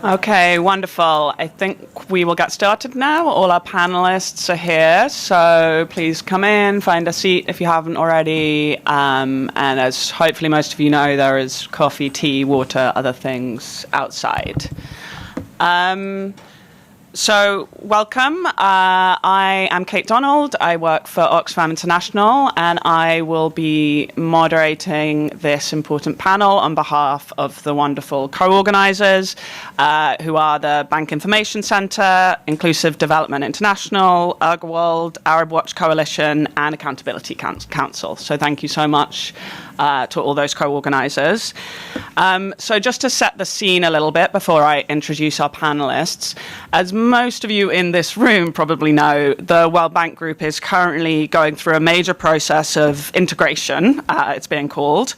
Okay, wonderful. I think we will get started now. All our panelists are here, so please come in, find a seat if you haven't already. And as hopefully most of you know, there is coffee, tea, water, other things outside. So welcome. I am Kate Donald. I work for Oxfam International, and I will be moderating this important panel on behalf of the wonderful co-organizers, who are the Bank Information Centre, Inclusive Development International, Urgewald, Arab Watch Coalition, and Accountability Council. So thank you so much to all those co-organizers. So just to set the scene a little bit before I introduce our panelists, as most of you in this room probably know, the World Bank Group is currently going through a major process of integration, it's being called.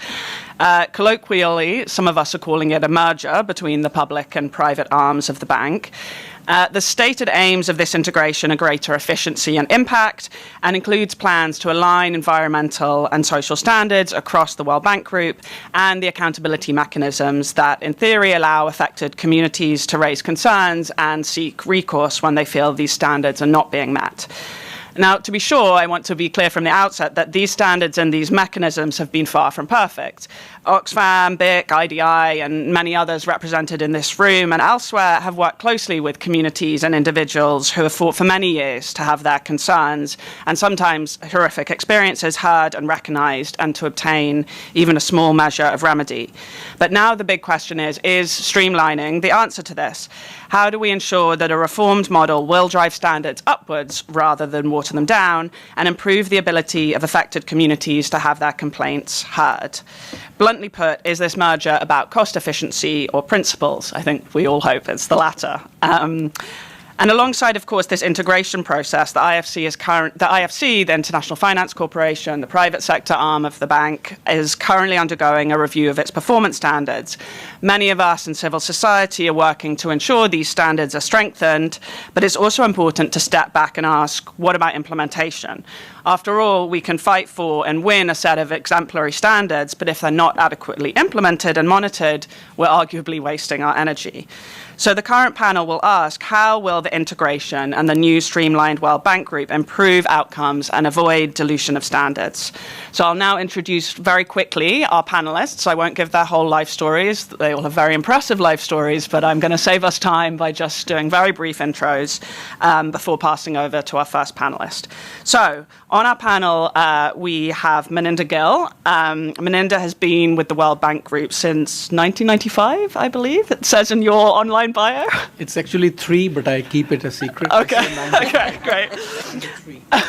Colloquially, some of us are calling it a merger between the public and private arms of the bank. The stated aims of this integration are greater efficiency and impact, and includes plans to align environmental and social standards across the World Bank Group and the accountability mechanisms that, in theory, allow affected communities to raise concerns and seek recourse when they feel these standards are not being met. Now, to be sure, I want to be clear from the outset that these standards and these mechanisms have been far from perfect. Oxfam, BIC, IDI, and many others represented in this room and elsewhere have worked closely with communities and individuals who have fought for many years to have their concerns and sometimes horrific experiences heard and recognised, and to obtain even a small measure of remedy. But now the big question is streamlining the answer to this? How do we ensure that a reformed model will drive standards upwards rather than water them down, and improve the ability of affected communities to have their complaints heard? Bluntly put, is this merger about cost efficiency or principles? I think we all hope it's the latter. And alongside, of course, this integration process, the IFC, the International Finance Corporation, the private sector arm of the bank, is currently undergoing a review of its performance standards. Many of us in civil society are working to ensure these standards are strengthened, but it's also important to step back and ask, what about implementation? After all, we can fight for and win a set of exemplary standards, but if they're not adequately implemented and monitored, we're arguably wasting our energy. So the current panel will ask, how will the integration and the new streamlined World Bank Group improve outcomes and avoid dilution of standards? So I'll now introduce very quickly our panelists. I won't give their whole life stories. They all have very impressive life stories, but I'm going to save us time by just doing very brief intros before passing over to our first panelist. So on our panel, we have Maninder Gill. Maninder has been with the World Bank Group since 1995, I believe. It says in your online bio. It's actually 3, but I keep it a secret. Okay, great.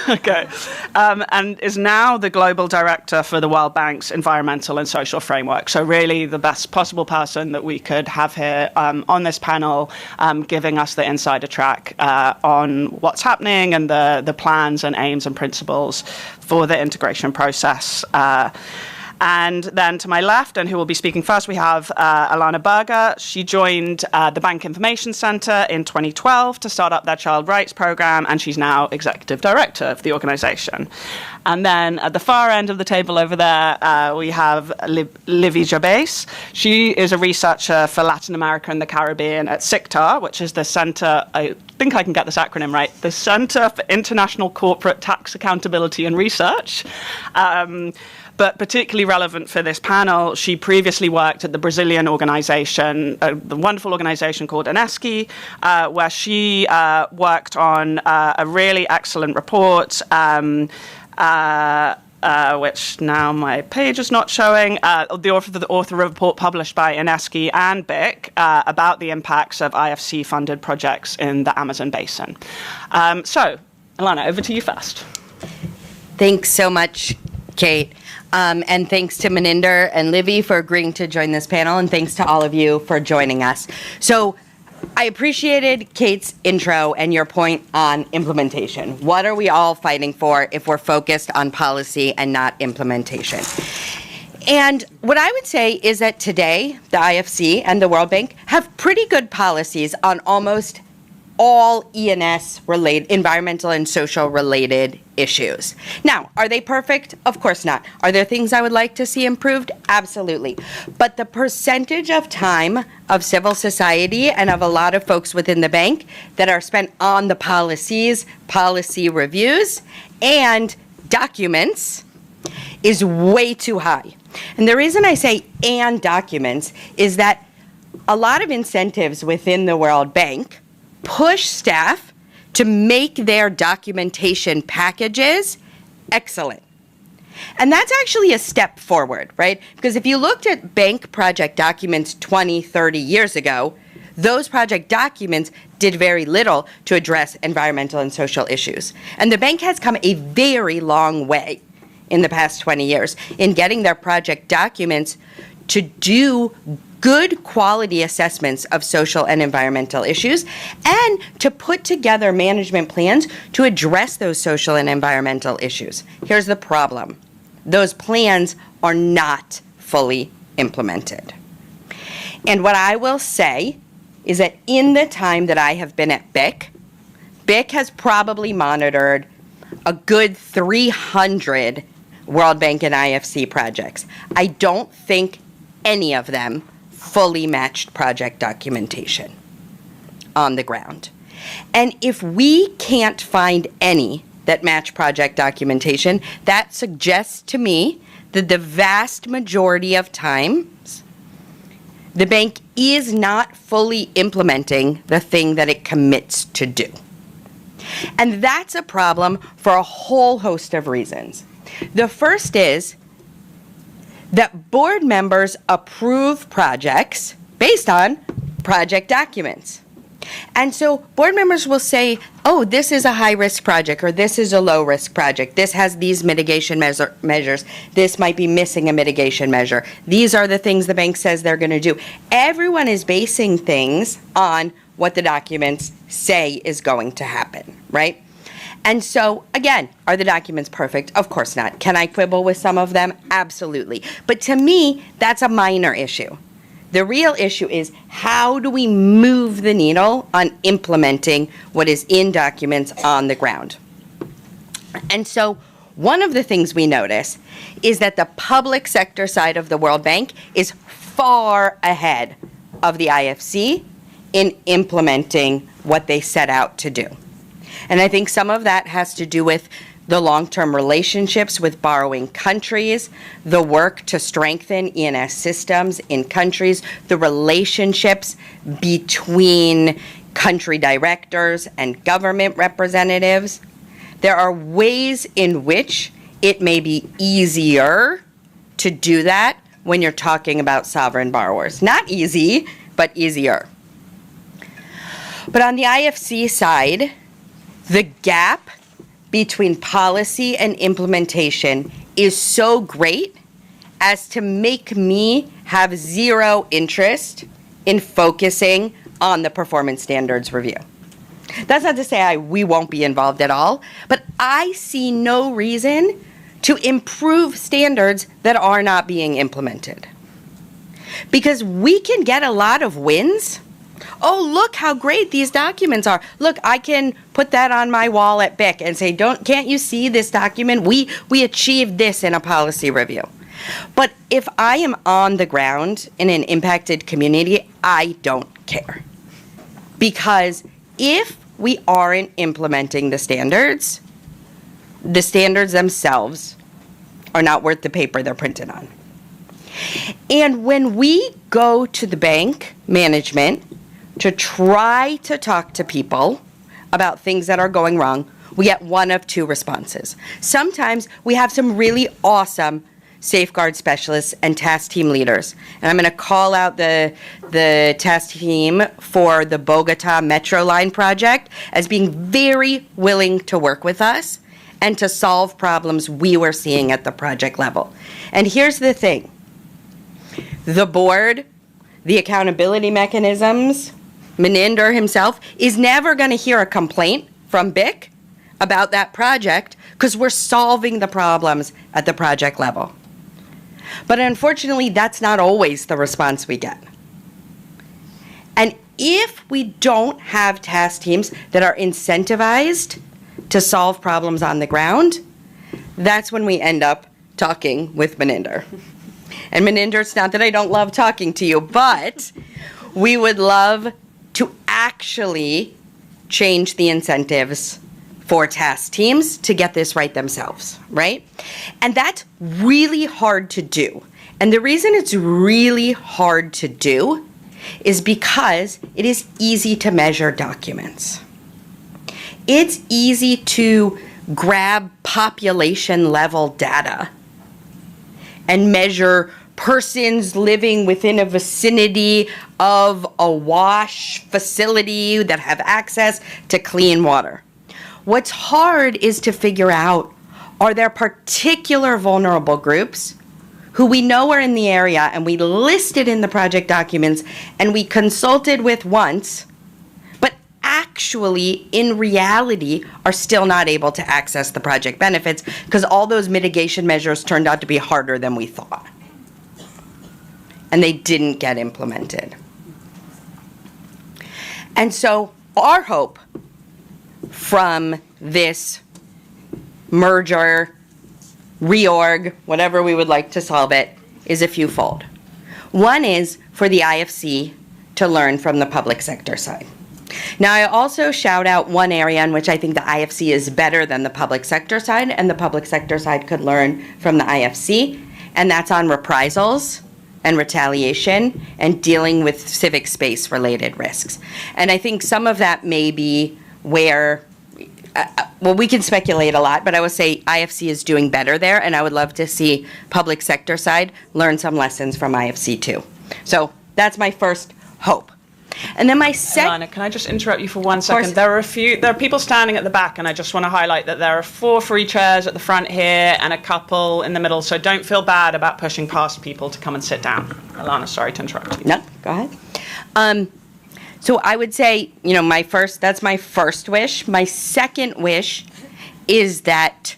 Okay. And is now the Global Director for the World Bank's Environmental and Social Framework. So really the best possible person that we could have here on this panel, giving us the insider track on what's happening and the plans and aims and principles for the integration process. And then to my left, and who will be speaking first, we have Alana Berger. She joined the Bank Information Centre in 2012 to start up their child rights programme, and she's now Executive Director of the organisation. And then at the far end of the table over there, we have Livy Jabez. She is a researcher for Latin America and the Caribbean at CICTAR, which is the Centre, I think I can get this acronym right, the Centre for International Corporate Tax Accountability and Research. But particularly relevant for this panel, she previously worked at the Brazilian organization, the wonderful organization called ANESCI, where she worked on a really excellent report, which now my page is not showing, the author of a report published by ANESCI and BIC about the impacts of IFC-funded projects in the Amazon basin. So, Alana, over to you first. Thanks so much, Kate. And thanks to Maninder and Livy for agreeing to join this panel, and thanks to all of you for joining us. So I appreciated Kate's intro and your point on implementation. What are we all fighting for if we're focused on policy and not implementation? And what I would say is that today, the IFC and the World Bank have pretty good policies on almost all E&S related, environmental and social related issues. Now, are they perfect? Of course not. Are there things I would like to see improved? Absolutely. But the percentage of time of civil society and of a lot of folks within the bank that are spent on the policies, policy reviews, and documents is way too high. And the reason I say and documents is that a lot of incentives within the World Bank push staff to make their documentation packages excellent. And that's actually a step forward, right? Because if you looked at bank project documents 20, 30 years ago, those project documents did very little to address environmental and social issues. And the bank has come a very long way in the past 20 years in getting their project documents to do good quality assessments of social and environmental issues, and to put together management plans to address those social and environmental issues. Here's the problem. Those plans are not fully implemented. And what I will say is that in the time that I have been at BIC has probably monitored a good 300 World Bank and IFC projects. I don't think any of them fully matched project documentation on the ground. And if we can't find any that match project documentation, that suggests to me that the vast majority of times, the bank is not fully implementing the thing that it commits to do. And that's a problem for a whole host of reasons. The first is that board members approve projects based on project documents. And so board members will say, oh, this is a high-risk project, or this is a low-risk project. This has these mitigation measures. This might be missing a mitigation measure. These are the things the bank says they're going to do. Everyone is basing things on what the documents say is going to happen, right? And so, again, are the documents perfect? Of course not. Can I quibble with some of them? Absolutely. But to me, that's a minor issue. The real issue is, how do we move the needle on implementing what is in documents on the ground? And so one of the things we notice is that the public sector side of the World Bank is far ahead of the IFC in implementing what they set out to do. And I think some of that has to do with the long-term relationships with borrowing countries, the work to strengthen E&S systems in countries, the relationships between country directors and government representatives. There are ways in which it may be easier to do that when you're talking about sovereign borrowers. Not easy, but easier. But on the IFC side, the gap between policy and implementation is so great as to make me have zero interest in focusing on the performance standards review. That's not to say we won't be involved at all, but I see no reason to improve standards that are not being implemented. Because we can get a lot of wins. Oh, look how great these documents are. Look, I can put that on my wall at BIC and say, can't you see this document? We achieved this in a policy review. But if I am on the ground in an impacted community, I don't care. Because if we aren't implementing the standards themselves are not worth the paper they're printed on. And when we go to the bank management to try to talk to people about things that are going wrong, we get one of two responses. Sometimes we have some really awesome safeguard specialists and task team leaders. And I'm going to call out the task team for the Bogota Metro Line project as being very willing to work with us and to solve problems we were seeing at the project level. And here's the thing. The board, the accountability mechanisms, Maninder himself is never going to hear a complaint from BIC about that project because we're solving the problems at the project level. But unfortunately, that's not always the response we get. And if we don't have task teams that are incentivized to solve problems on the ground, that's when we end up talking with Maninder. And Maninder, it's not that I don't love talking to you, but we would love to actually change the incentives for task teams to get this right themselves, right? And that's really hard to do. And the reason it's really hard to do is because it is easy to measure documents. It's easy to grab population level data and measure persons living within a vicinity of a wash facility that have access to clean water. What's hard is to figure out, are there particular vulnerable groups who we know are in the area and we listed in the project documents and we consulted with once, but actually, in reality, are still not able to access the project benefits because all those mitigation measures turned out to be harder than we thought. And they didn't get implemented. And so our hope from this merger, reorg, whatever we would like to solve it, is a fewfold. One is for the IFC to learn from the public sector side. Now, I also shout out one area in which I think the IFC is better than the public sector side, and the public sector side could learn from the IFC, and that's on reprisals and retaliation and dealing with civic space related risks. And I think some of that may be where, well, we can speculate a lot, but I would say IFC is doing better there, and I would love to see public sector side learn some lessons from IFC too. So that's my first hope. And then my second... Ilana, can I just interrupt you for 1 second? There are people standing at the back, and I just want to highlight that there are 4 free chairs at the front here and a couple in the middle, so don't feel bad about pushing past people to come and sit down. Ilana, sorry to interrupt you. No, go ahead. So I would say, that's my first wish. My second wish is that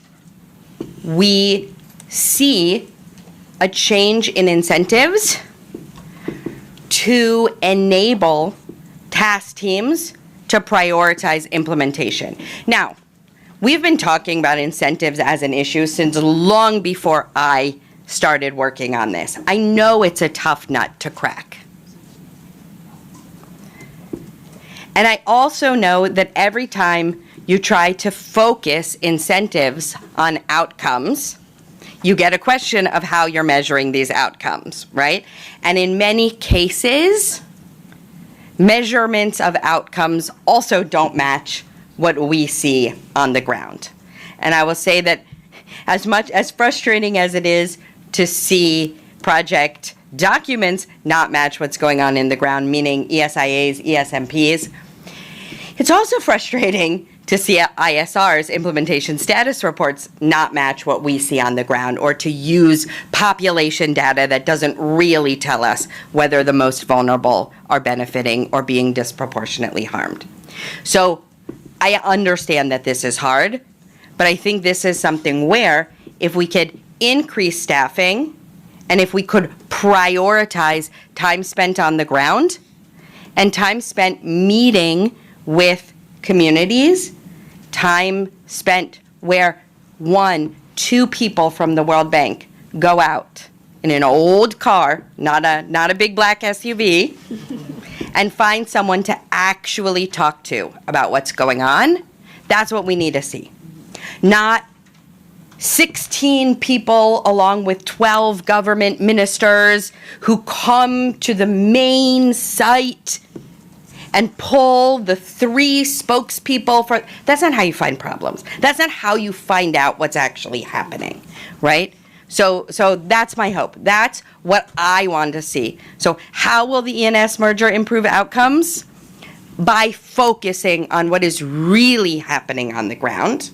we see a change in incentives to enable task teams to prioritize implementation. Now, we've been talking about incentives as an issue since long before I started working on this. I know it's a tough nut to crack. And I also know that every time you try to focus incentives on outcomes, you get a question of how you're measuring these outcomes, right? And in many cases, measurements of outcomes also don't match what we see on the ground. And I will say that as frustrating as it is to see project documents not match what's going on in the ground, meaning ESIAs, ESMPs, it's also frustrating to see ISR's implementation status reports not match what we see on the ground, or to use population data that doesn't really tell us whether the most vulnerable are benefiting or being disproportionately harmed. So I understand that this is hard, but I think this is something where if we could increase staffing and if we could prioritize time spent on the ground and time spent meeting with communities, time spent where 1-2 people from the World Bank go out in an old car, not a big black SUV, and find someone to actually talk to about what's going on. That's what we need to see. Not 16 people along with 12 government ministers who come to the main site and pull the 3 spokespeople for... That's not how you find problems. That's not how you find out what's actually happening, right? So that's my hope. That's what I want to see. So how will the ENS merger improve outcomes? By focusing on what is really happening on the ground,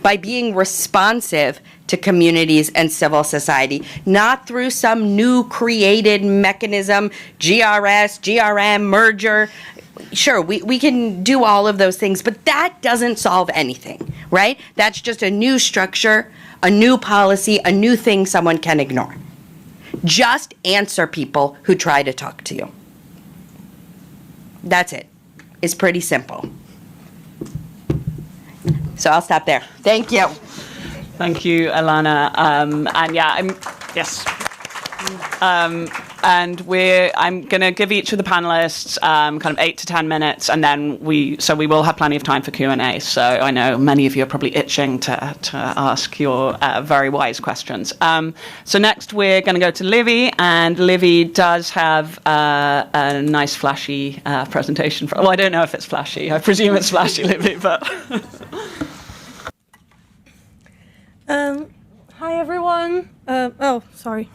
by being responsive to communities and civil society, not through some new created mechanism, GRS, GRM, merger. Sure, we can do all of those things, but that doesn't solve anything, right? That's just a new structure, a new policy, a new thing someone can ignore. Just answer people who try to talk to you. That's it. It's pretty simple. So I'll stop there. Thank you. Thank you, Alana. And yeah, yes. And I'm going to give each of the panelists kind of 8 to 10 minutes, and then we will have plenty of time for Q&A. So I know many of you are probably itching to ask your very wise questions. So next we're going to go to Livy, and Livy does have a nice flashy presentation. Well, I don't know if it's flashy. I presume it's flashy, Livy, but... Hi, everyone. Sorry.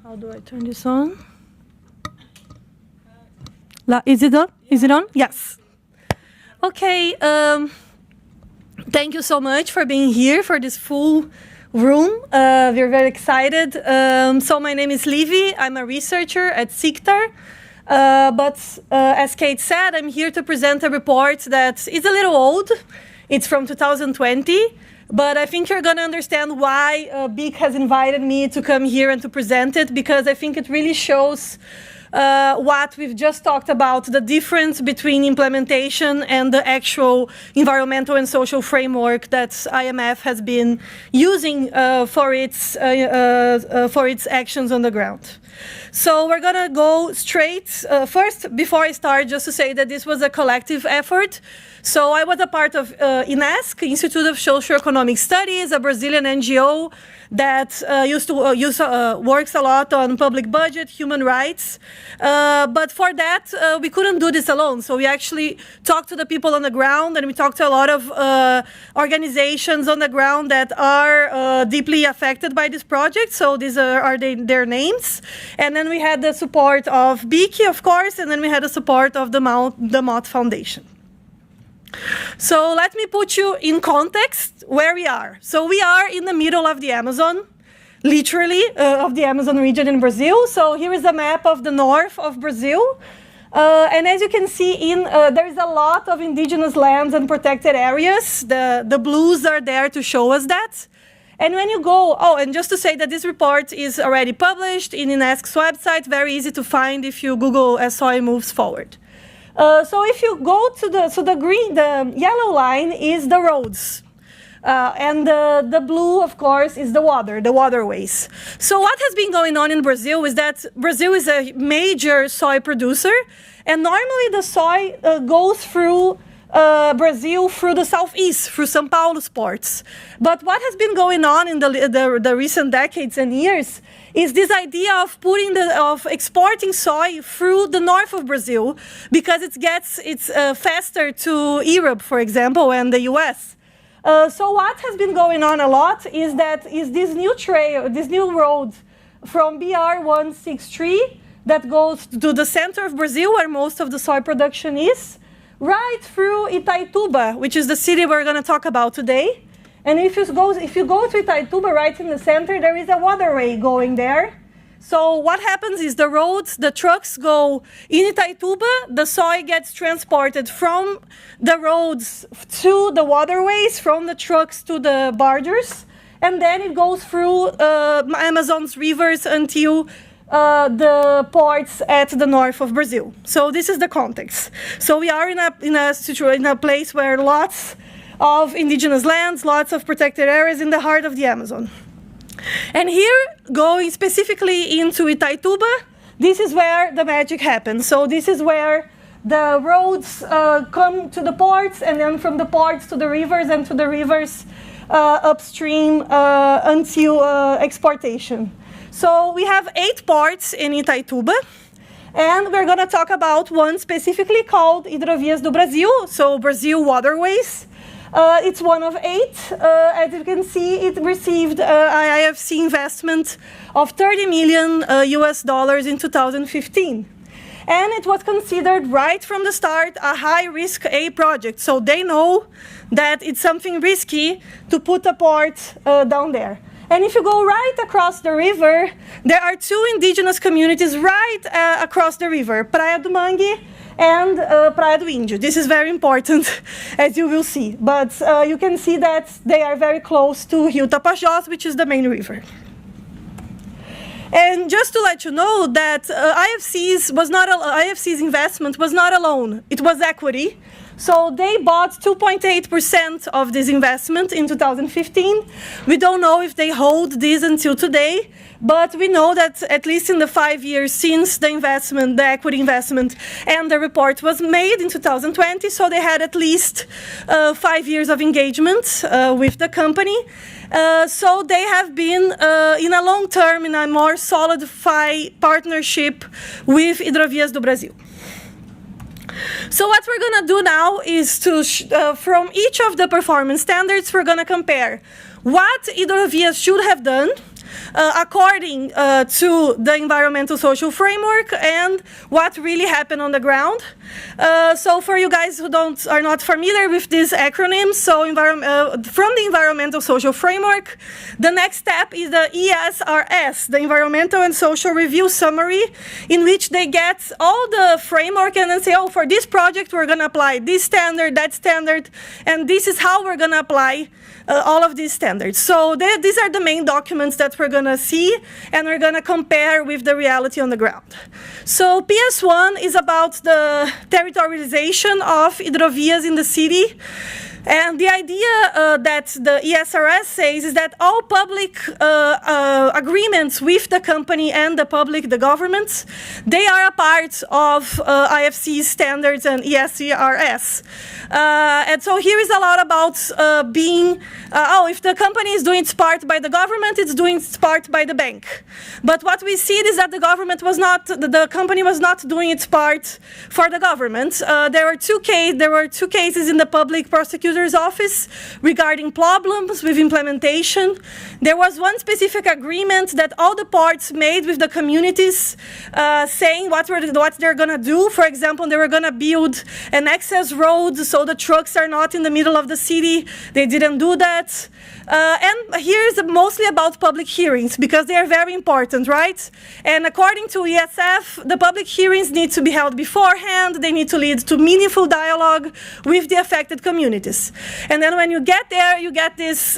How do I turn this on? Is it on? Is it on? Yes. Okay. Thank you so much for being here for this full room. We're very excited. So my name is Livy. I'm a researcher at SICTAR. But as Kate said, I'm here to present a report that is a little old. It's from 2020. But I think you're going to understand why BIC has invited me to come here and to present it, because I think it really shows what we've just talked about, the difference between implementation and the actual environmental and social framework that IMF has been using for its actions on the ground. So we're going to go straight. First, before I start, just to say that this was a collective effort. So I was a part of INESC, Institute of Socioeconomic Studies, a Brazilian NGO that works a lot on public budget, human rights. But for that, we couldn't do this alone. So we actually talked to the people on the ground, and we talked to a lot of organizations on the ground that are deeply affected by this project. So these are their names. And then we had the support of BIC, of course, and then we had the support of the Mott Foundation. So let me put you in context where we are. So we are in the middle of the Amazon, literally, of the Amazon region in Brazil. So here is a map of the north of Brazil. And as you can see, there is a lot of indigenous lands and protected areas. The blues are there to show us that. And when you go, and just to say that this report is already published in INESC's website, very easy to find if you Google SOI moves forward. So if you go to the yellow line is the roads. And the blue, of course, is the waterways. So what has been going on in Brazil is that Brazil is a major soy producer. And normally the soy goes through Brazil through the southeast, through São Paulo's ports. But what has been going on in the recent decades and years is this idea of exporting soy through the north of Brazil, because it's faster to Europe, for example, and the US. So what has been going on a lot is this new trail, this new road from BR-163 that goes to the center of Brazil, where most of the soy production is, right through Itaituba, which is the city we're going to talk about today. And if you go to Itaituba, right in the center, there is a waterway going there. So what happens is the trucks go in Itaituba, the soy gets transported from the roads to the waterways, from the trucks to the barges, and then it goes through Amazon's rivers until the ports at the north of Brazil. So this is the context. So we are in a place where lots of indigenous lands, lots of protected areas in the heart of the Amazon. And here, going specifically into Itaituba, this is where the magic happens. So this is where the roads come to the ports, and then from the ports to the rivers, and to the rivers upstream until exportation. So we have 8 ports in Itaituba, and we're going to talk about one specifically called Hidrovias do Brasil, so Brazil Waterways. It's one of 8. As you can see, it received IFC investment of $30 million US in 2015. And it was considered right from the start a high-risk A project. So they know that it's something risky to put a port down there. And if you go right across the river, there are 2 indigenous communities right across the river, Praia do Mangue and Praia do Índio. This is very important, as you will see. But you can see that they are very close to Rio Tapajós, which is the main river. And just to let you know that IFC's investment was not alone. It was equity. So they bought 2.8% of this investment in 2015. We don't know if they hold this until today, but we know that at least in the 5 years since the investment, the equity investment, and the report was made in 2020, so they had at least 5 years of engagement with the company. So they have been in a long term, in a more solidified partnership with Hidrovias do Brasil. So what we're going to do now is to, from each of the performance standards, we're going to compare what Hidrovias should have done according to the environmental social framework and what really happened on the ground. So for you guys who are not familiar with these acronyms, so from the environmental social framework, the next step is the ESRS, the environmental and social review summary, in which they get all the framework and then say, oh, for this project we're going to apply this standard, that standard, and this is how we're going to apply all of these standards. So these are the main documents that we're going to see, and we're going to compare with the reality on the ground. So PS1 is about the territorialization of hidrovias in the city. And the idea that the ESRS says is that all public agreements with the company and the public, the governments, they are a part of IFC standards and ESRS. And so here is a lot about if the company is doing its part by the government, it's doing its part by the bank. But what we see is that the company was not doing its part for the government. There were two cases in the public prosecutor's office regarding problems with implementation. There was one specific agreement that all the parts made with the communities saying what they're going to do. For example, they were going to build an access road so the trucks are not in the middle of the city. They didn't do that. And here is mostly about public hearings because they are very important, right? And according to ESF, the public hearings need to be held beforehand. They need to lead to meaningful dialogue with the affected communities. And then when you get there, you get this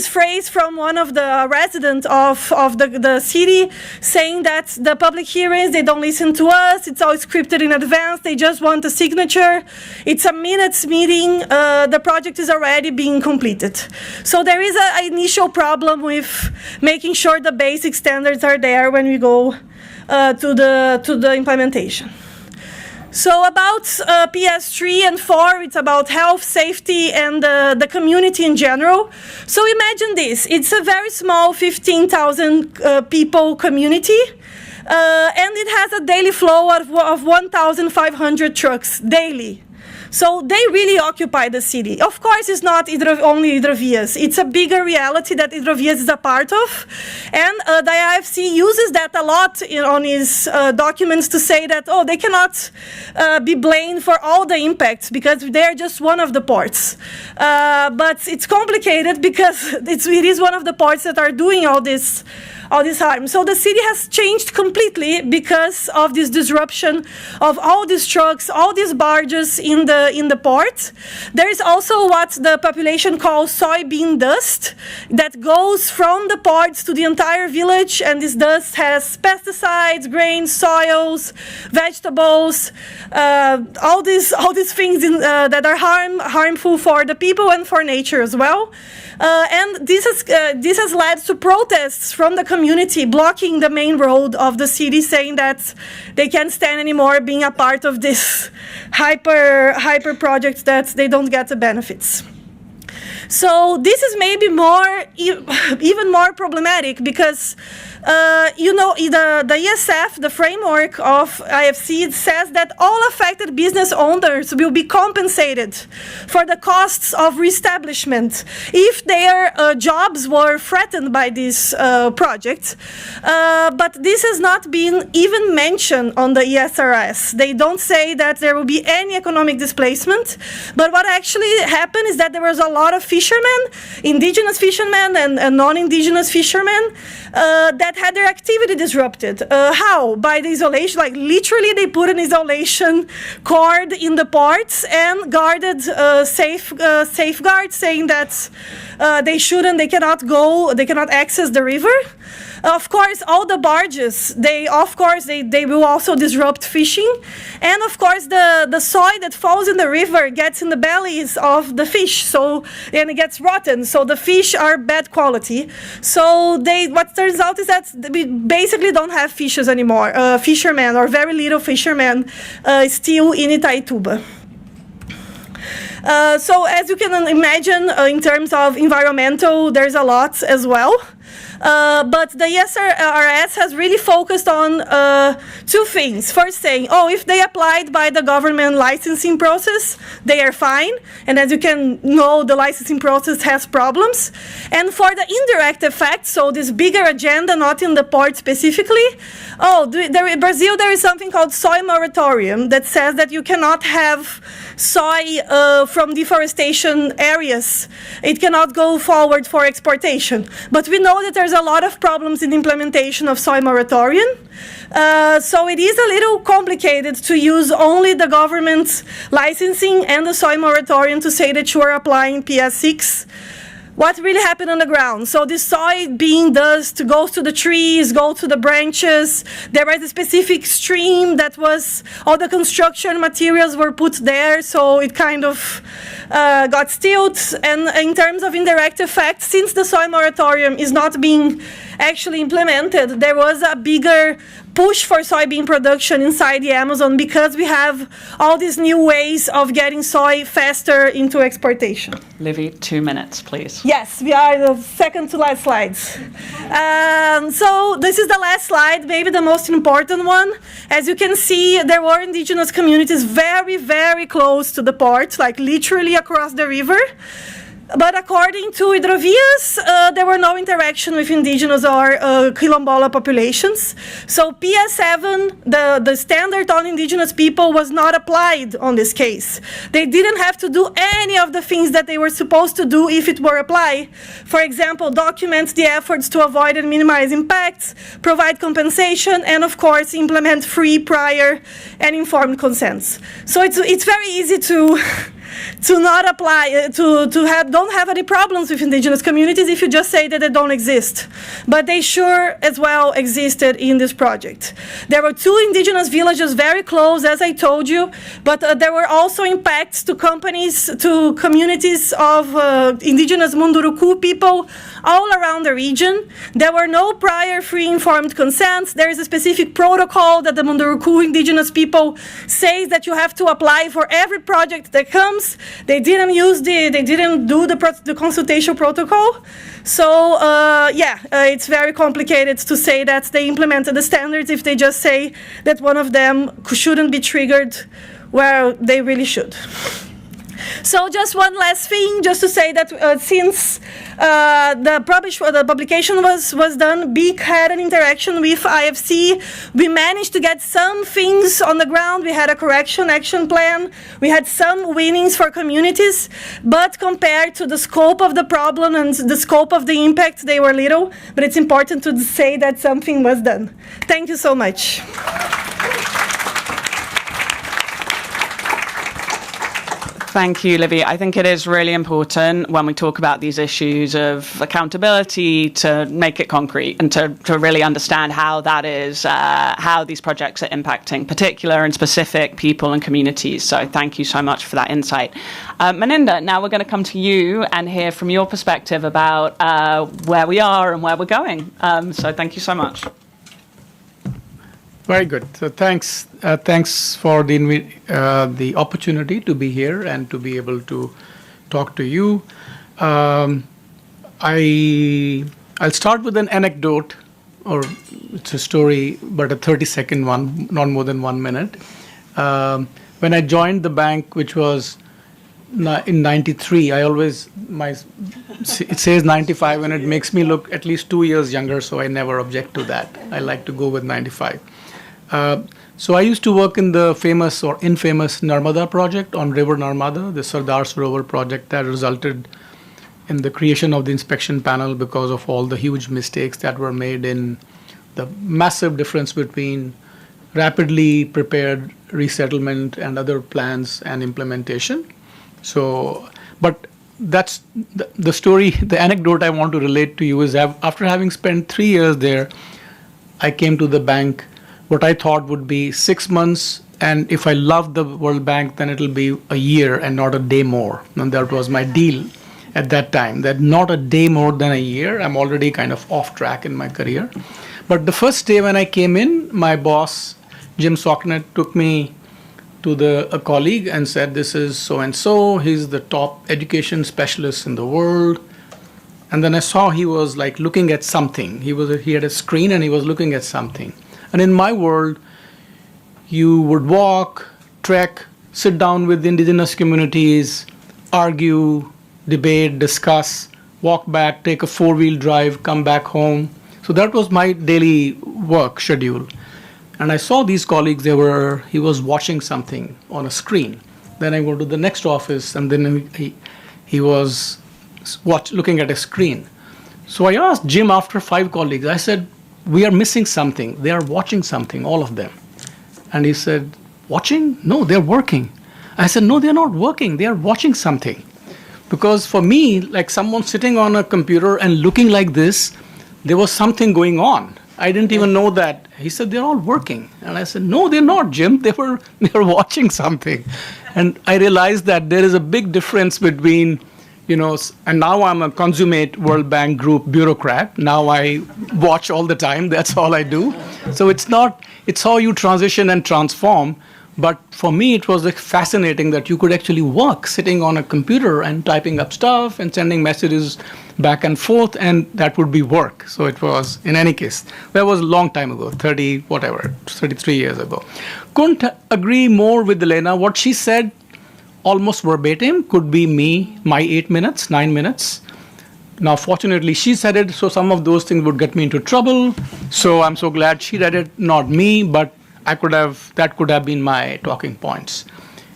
phrase from one of the residents of the city saying that the public hearings, they don't listen to us. It's all scripted in advance. They just want a signature. It's a minutes meeting. The project is already being completed. So there is an initial problem with making sure the basic standards are there when we go to the implementation. So about PS3 and 4, it's about health, safety, and the community in general. So imagine this. It's a very small 15,000 people community, and it has a daily flow of 1,500 trucks daily. So they really occupy the city. Of course, it's not only Hidrovias. It's a bigger reality that Hidrovias is a part of. And the IFC uses that a lot on its documents to say that, they cannot be blamed for all the impacts because they're just one of the ports. But it's complicated because it is one of the ports that are doing all this harm. So the city has changed completely because of this disruption of all these trucks, all these barges in the port. There is also what the population calls soybean dust that goes from the ports to the entire village, and this dust has pesticides, grains, soils, vegetables, all these things that are harmful for the people and for nature as well. And this has led to protests from the community blocking the main road of the city, saying that they can't stand anymore being a part of this hyper project that they don't get the benefits. So this is maybe even more problematic because the ESF, the framework of IFC, it says that all affected business owners will be compensated for the costs of reestablishment if their jobs were threatened by this project. But this has not been even mentioned on the ESRS. They don't say that there will be any economic displacement. But what actually happened is that there was a lot of fishermen, indigenous fishermen and non-indigenous fishermen, that had their activity disrupted. How? By the isolation, like literally they put an isolation cord in the ports and guarded safeguards saying that they cannot access the river. Of course, all the barges, they will also disrupt fishing. And of course, the soy that falls in the river gets in the bellies of the fish, and it gets rotten. So the fish are bad quality. So what turns out is that we basically don't have fishes anymore, fishermen, or very little fishermen still in Itaituba. So as you can imagine, in terms of environmental, there's a lot as well. But the ESRS has really focused on two things. First, saying, if they applied by the government licensing process, they are fine. And as you can know, the licensing process has problems. And for the indirect effects, so this bigger agenda, not in the port specifically, in Brazil, there is something called soy moratorium that says that you cannot have soy from deforestation areas. It cannot go forward for exportation. But we know that there's a lot of problems in the implementation of soy moratorium. So it is a little complicated to use only the government licensing and the soy moratorium to say that you are applying PS6. What really happened on the ground? So this soybean dust goes to the trees, goes to the branches. There was a specific stream that all the construction materials were put there, so it kind of got stilled. And in terms of indirect effects, since the soy moratorium is not being actually implemented, there was a bigger push for soybean production inside the Amazon because we have all these new ways of getting soy faster into exportation. Livy, 2 minutes, please. Yes, we are the second to last slides. So this is the last slide, maybe the most important one. As you can see, there were indigenous communities very, very close to the port, like literally across the river. But according to Hidrovias, there were no interaction with indigenous or quilombola populations. So PS7, the standard on indigenous people, was not applied on this case. They didn't have to do any of the things that they were supposed to do if it were applied. For example, document the efforts to avoid and minimize impacts, provide compensation, and of course, implement free, prior, and informed consents. So it's very easy to not apply, don't have any problems with indigenous communities if you just say that they don't exist. But they sure as well existed in this project. There were 2 indigenous villages very close, as I told you, but there were also impacts to communities of indigenous Munduruku people all around the region. There were no prior free informed consents. There is a specific protocol that the Munduruku indigenous people say that you have to apply for every project that comes. They didn't do the consultation protocol. So it's very complicated to say that they implemented the standards if they just say that one of them shouldn't be triggered where they really should. So just one last thing, just to say that since the publication was done, BIC had an interaction with IFC. We managed to get some things on the ground. We had a correction action plan. We had some winnings for communities, but compared to the scope of the problem and the scope of the impact, they were little. But it's important to say that something was done. Thank you so much. Thank you, Livy. I think it is really important when we talk about these issues of accountability to make it concrete and to really understand how that is, how these projects are impacting particular and specific people and communities. So thank you so much for that insight. Maninder, now we're going to come to you and hear from your perspective about where we are and where we're going. So thank you so much. Very good. So thanks for the opportunity to be here and to be able to talk to you. I'll start with an anecdote, or it's a story, but a 30-second one, not more than 1 minute. When I joined the bank, which was in 93, it says 95 and it makes me look at least 2 years younger, so I never object to that. I like to go with 95. So I used to work in the famous or infamous Narmada project on River Narmada, the Sardar Sarovar project that resulted in the creation of the inspection panel because of all the huge mistakes that were made in the massive difference between rapidly prepared resettlement and other plans and implementation. So, but that's the story, the anecdote I want to relate to you is after having spent 3 years there, I came to the bank, what I thought would be 6 months, and if I love the World Bank, then it'll be a year and not a day more. And that was my deal at that time, that not a day more than a year. I'm already kind of off track in my career. But the first day when I came in, my boss, Jim Socknet, took me to a colleague and said, this is so-and-so, he's the top education specialist in the world. And then I saw he was like looking at something. He had a screen and he was looking at something. And in my world, you would walk, trek, sit down with indigenous communities, argue, debate, discuss, walk back, take a 4-wheel drive, come back home. So that was my daily work schedule. And I saw these colleagues, he was watching something on a screen. Then I go to the next office, and then he was looking at a screen. So I asked Jim after 5 colleagues, I said, we are missing something. They are watching something, all of them. And he said, watching? No, they're working. I said, no, they're not working. They are watching something. Because for me, like someone sitting on a computer and looking like this, there was something going on. I didn't even know that. He said, they're all working. And I said, no, they're not, Jim. They were watching something. And I realized that there is a big difference between, and now I'm a consummate World Bank Group bureaucrat. Now I watch all the time. That's all I do. So it's how you transition and transform. But for me, it was fascinating that you could actually work sitting on a computer and typing up stuff and sending messages back and forth, and that would be work. So it was, in any case, that was a long time ago, 33 years ago. Couldn't agree more with Elena. What she said, almost verbatim, could be me, my 8 minutes, 9 minutes. Now, fortunately, she said it, so some of those things would get me into trouble. So I'm so glad she read it, not me, but that could have been my talking points.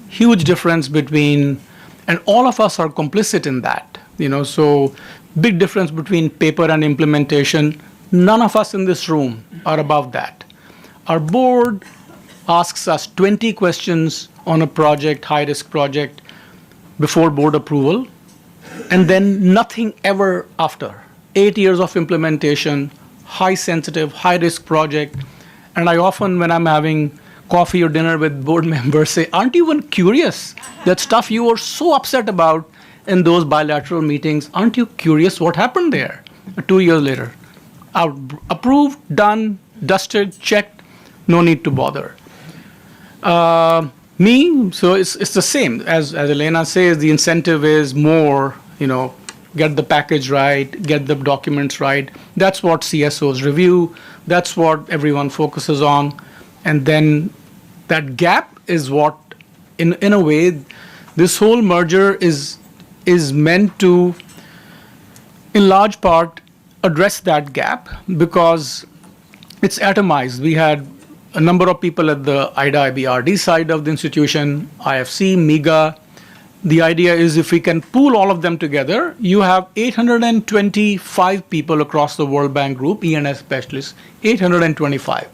Huge difference between, and all of us are complicit in that, so big difference between paper and implementation. None of us in this room are above that. Our board asks us 20 questions on a project, high-risk project, before board approval, and then nothing ever after. 8 years of implementation, high-sensitive, high-risk project. And I often, when I'm having coffee or dinner with board members, say, aren't you even curious? That stuff you were so upset about in those bilateral meetings, aren't you curious what happened there? 2 years later, approved, done, dusted, checked, no need to bother. So it's the same. As Elena says, the incentive is more, get the package right, get the documents right. That's what CSOs review. That's what everyone focuses on. And then that gap is what, in a way, this whole merger is meant to, in large part, address that gap because it's atomized. We had a number of people at the IDA-IBRD side of the institution, IFC, MIGA. The idea is if we can pool all of them together, you have 825 people across the World Bank Group, E&S specialists, 825,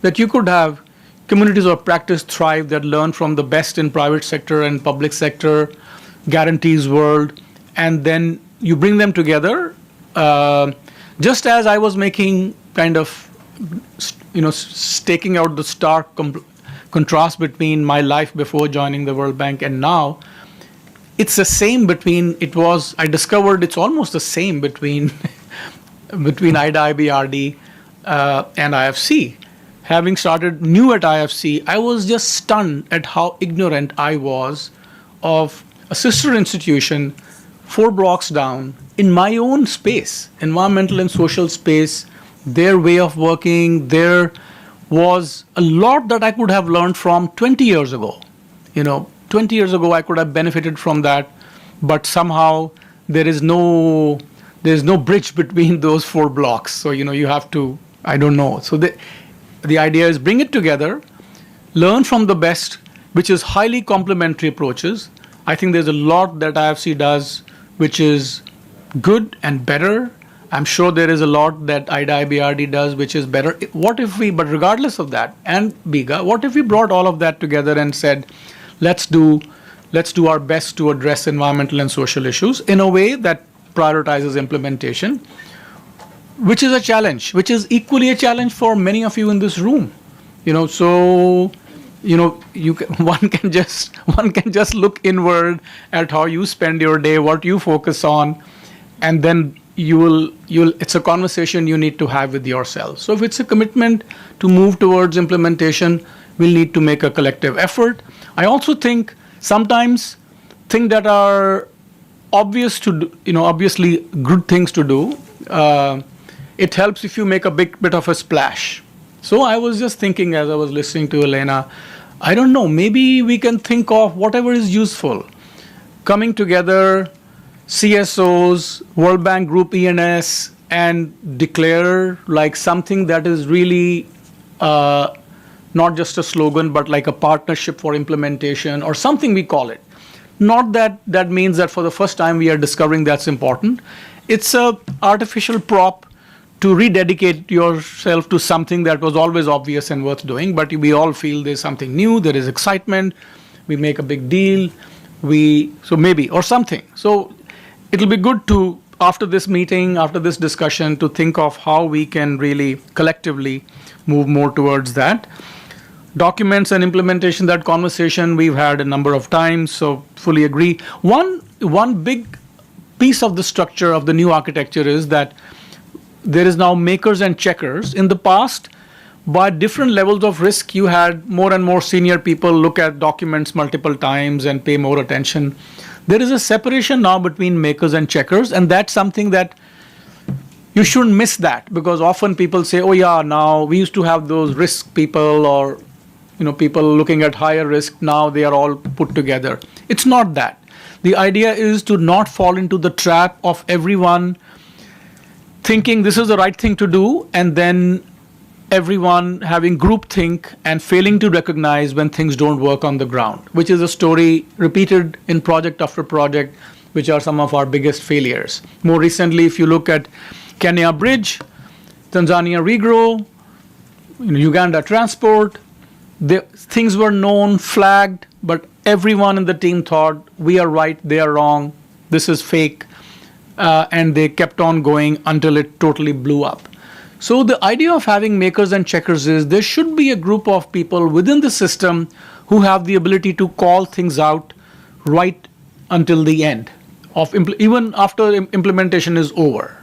that you could have communities of practice thrive that learn from the best in private sector and public sector, guarantees world, and then you bring them together. Just as I was making kind of, staking out the stark contrast between my life before joining the World Bank and now, it's the same I discovered it's almost the same between IDA-IBRD and IFC. Having started new at IFC, I was just stunned at how ignorant I was of a sister institution 4 blocks down in my own space, environmental and social space, their way of working. There was a lot that I could have learned from 20 years ago. 20 years ago, I could have benefited from that, but somehow there is no bridge between those 4 blocks. So, you have to, I don't know. So the idea is bring it together, learn from the best, which is highly complementary approaches. I think there's a lot that IFC does, which is good and better. I'm sure there is a lot that IDA-IBRD does, which is better. But regardless of that, and BIGA, what if we brought all of that together and said, let's do let's do our best to address environmental and social issues in a way that prioritizes implementation, which is a challenge, which is equally a challenge for many of you in this room. So one can just look inward at how you spend your day, what you focus on, and then it's a conversation you need to have with yourself. So if it's a commitment to move towards implementation, we'll need to make a collective effort. I also think sometimes things that are obvious to do, obviously good things to do, it helps if you make a big bit of a splash. So I was just thinking as I was listening to Elena, I don't know, maybe we can think of whatever is useful. Coming together, CSOs, World Bank Group ENS, and declare like something that is really not just a slogan, but like a partnership for implementation or something we call it. Not that means that for the first time we are discovering that's important. It's a artificial prop to rededicate yourself to something that was always obvious and worth doing, but we all feel there's something new, there is excitement, we make a big deal, so maybe, or something. So it'll be good to, after this meeting, after this discussion, to think of how we can really collectively move more towards that. Documents and implementation, that conversation we've had a number of times, so fully agree. One big piece of the structure of the new architecture is that there is now makers and checkers. In the past, by different levels of risk, you had more and more senior people look at documents multiple times and pay more attention. There is a separation now between makers and checkers, and that's something that you shouldn't miss that, because often people say, oh yeah, now we used to have those risk people or people looking at higher risk, now they are all put together. It's not that. The idea is to not fall into the trap of everyone thinking this is the right thing to do, and then everyone having groupthink and failing to recognize when things don't work on the ground, which is a story repeated in project after project, which are some of our biggest failures. More recently, if you look at Kenya Bridge, Tanzania Regrow, Uganda Transport, things were known, flagged, but everyone in the team thought, we are right, they are wrong, this is fake. And they kept on going until it totally blew up. So the idea of having makers and checkers is there should be a group of people within the system who have the ability to call things out right until the end, even after implementation is over.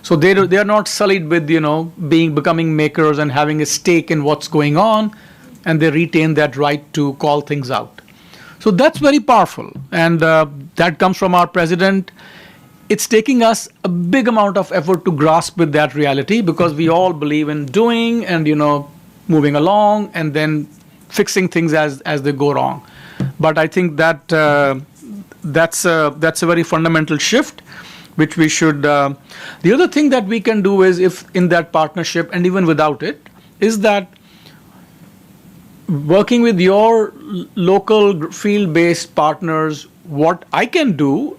So they are not sullied with becoming makers and having a stake in what's going on, and they retain that right to call things out. So that's very powerful, and that comes from our president. It's taking us a big amount of effort to grasp with that reality, because we all believe in doing and moving along and then fixing things as they go wrong. But I think that that's a very fundamental shift, which we should. The other thing that we can do is, if in that partnership and even without it, is that working with your local field-based partners, what I can do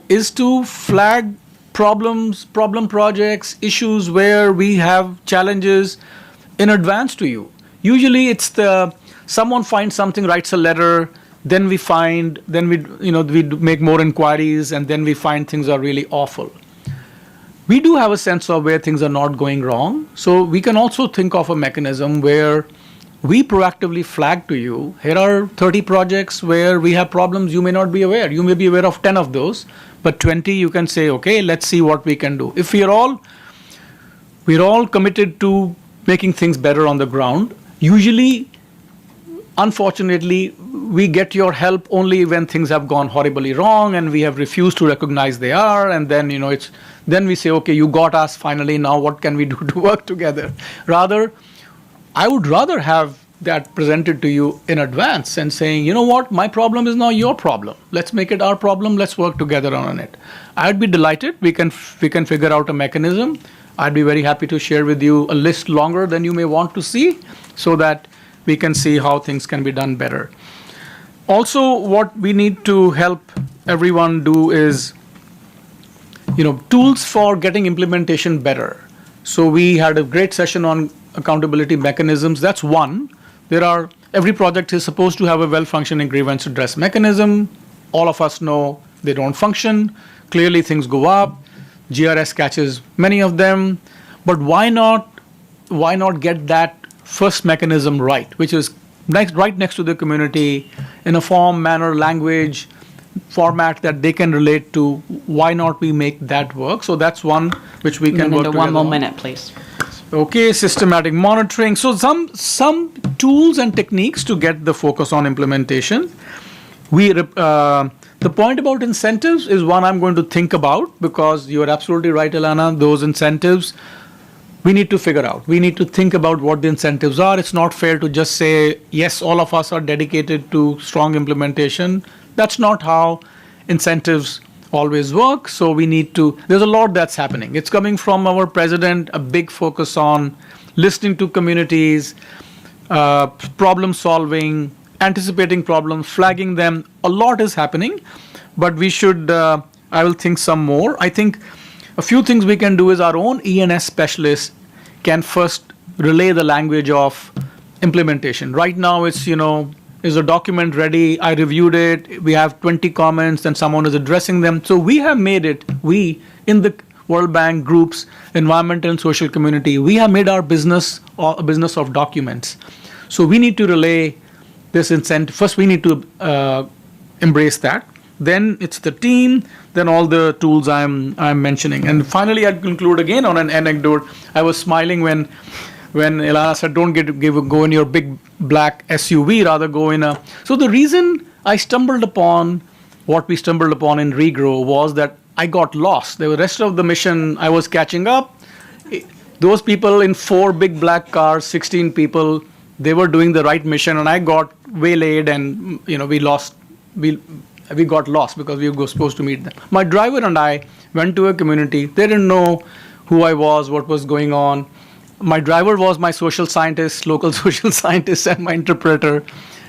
is to flag problem projects, issues where we have challenges in advance to you. Usually it's someone finds something, writes a letter, then we make more inquiries, and then we find things are really awful. We do have a sense of where things are not going wrong, so we can also think of a mechanism where we proactively flag to you, here are 30 projects where we have problems you may not be aware. You may be aware of 10 of those, but 20 you can say, okay, let's see what we can do. If we're all committed to making things better on the ground, usually, unfortunately, we get your help only when things have gone horribly wrong and we have refused to recognize they are, and then then we say, okay, you got us finally, now what can we do to work together? I would rather have that presented to you in advance and saying, you know what, my problem is now your problem. Let's make it our problem. Let's work together on it. I'd be delighted. We can figure out a mechanism. I'd be very happy to share with you a list longer than you may want to see, so that we can see how things can be done better. Also, what we need to help everyone do is, tools for getting implementation better. So we had a great session on accountability mechanisms. That's one. Every project is supposed to have a well-functioning grievance redress mechanism. all of us know they don't function. Clearly, things go up. GRS catches many of them. But why not get that first mechanism right, which is right next to the community in a form, manner, language, format that they can relate to? Why not we make that work? So that's one which we can work together one more on. minute, please. Okay, systematic monitoring. So some tools and techniques to get the focus on implementation. The point about incentives is one I'm going to think about, because you're absolutely right, Ilana. Those incentives, we need to figure out. We need to think about what the incentives are. It's not fair to just say, yes, all of us are dedicated to strong implementation. That's not how incentives always work. So we need to, there's a lot that's happening. It's coming from our president, a big focus on listening to communities, problem solving, anticipating problems, flagging them. A lot is happening, but we should, I will think some more. I think a few things we can do is our own ENS specialists can first relay the language of implementation. Right now it's, is a document ready? I reviewed it. We have 20 comments and someone is addressing them. So we have made it, we in the World Bank groups, environmental and social community, we have made our business a business of documents. So we need to relay this incentive. First, we need to embrace that. Then it's the team, then all the tools I'm mentioning. And finally, I'd conclude again on an anecdote. I was smiling when Ilana said, don't go in your big black SUV, rather go in a... So the reason I stumbled upon what we stumbled upon in Regrow was that I got lost. The rest of the mission, I was catching up. Those people in 4 big black cars, 16 people, they were doing the right mission, and I got waylaid, and we got lost because we were supposed to meet them. My driver and I went to a community. They didn't know who I was, what was going on. My driver was my social scientist, local social scientist, and my interpreter.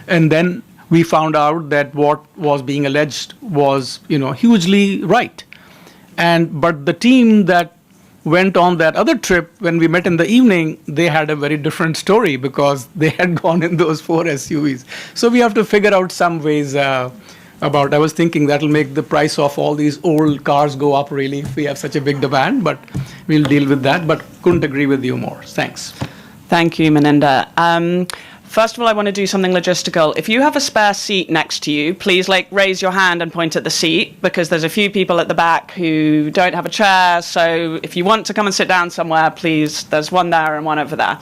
And then we found out that what was being alleged was, hugely right. But the team that went on that other trip, when we met in the evening, they had a very different story because they had gone in those 4 SUVs. So we have to figure out some ways I was thinking that'll make the price of all these old cars go up really if we have such a big demand, but we'll deal with that, but couldn't agree with you more. Thanks. Thank you, Maninder. First of all, I want to do something logistical. If you have a spare seat next to you, please raise your hand and point at the seat, because there's a few people at the back who don't have a chair. So if you want to come and sit down somewhere, please, there's one there and one over there.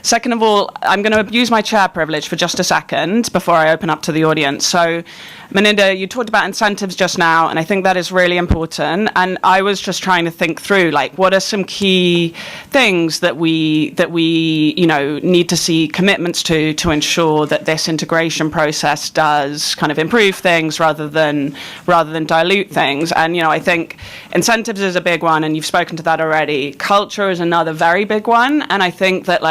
Second of all, I'm going to abuse my chair privilege for just a second before I open up to the audience. So, Maninder, you talked about incentives just now, and I think that is really important. And I was just trying to think through, what are some key things that we need to see commitments to ensure that this integration process does kind of improve things rather than dilute things. And I think incentives is a big one, and you've spoken to that already. Culture is another very big one, and I think that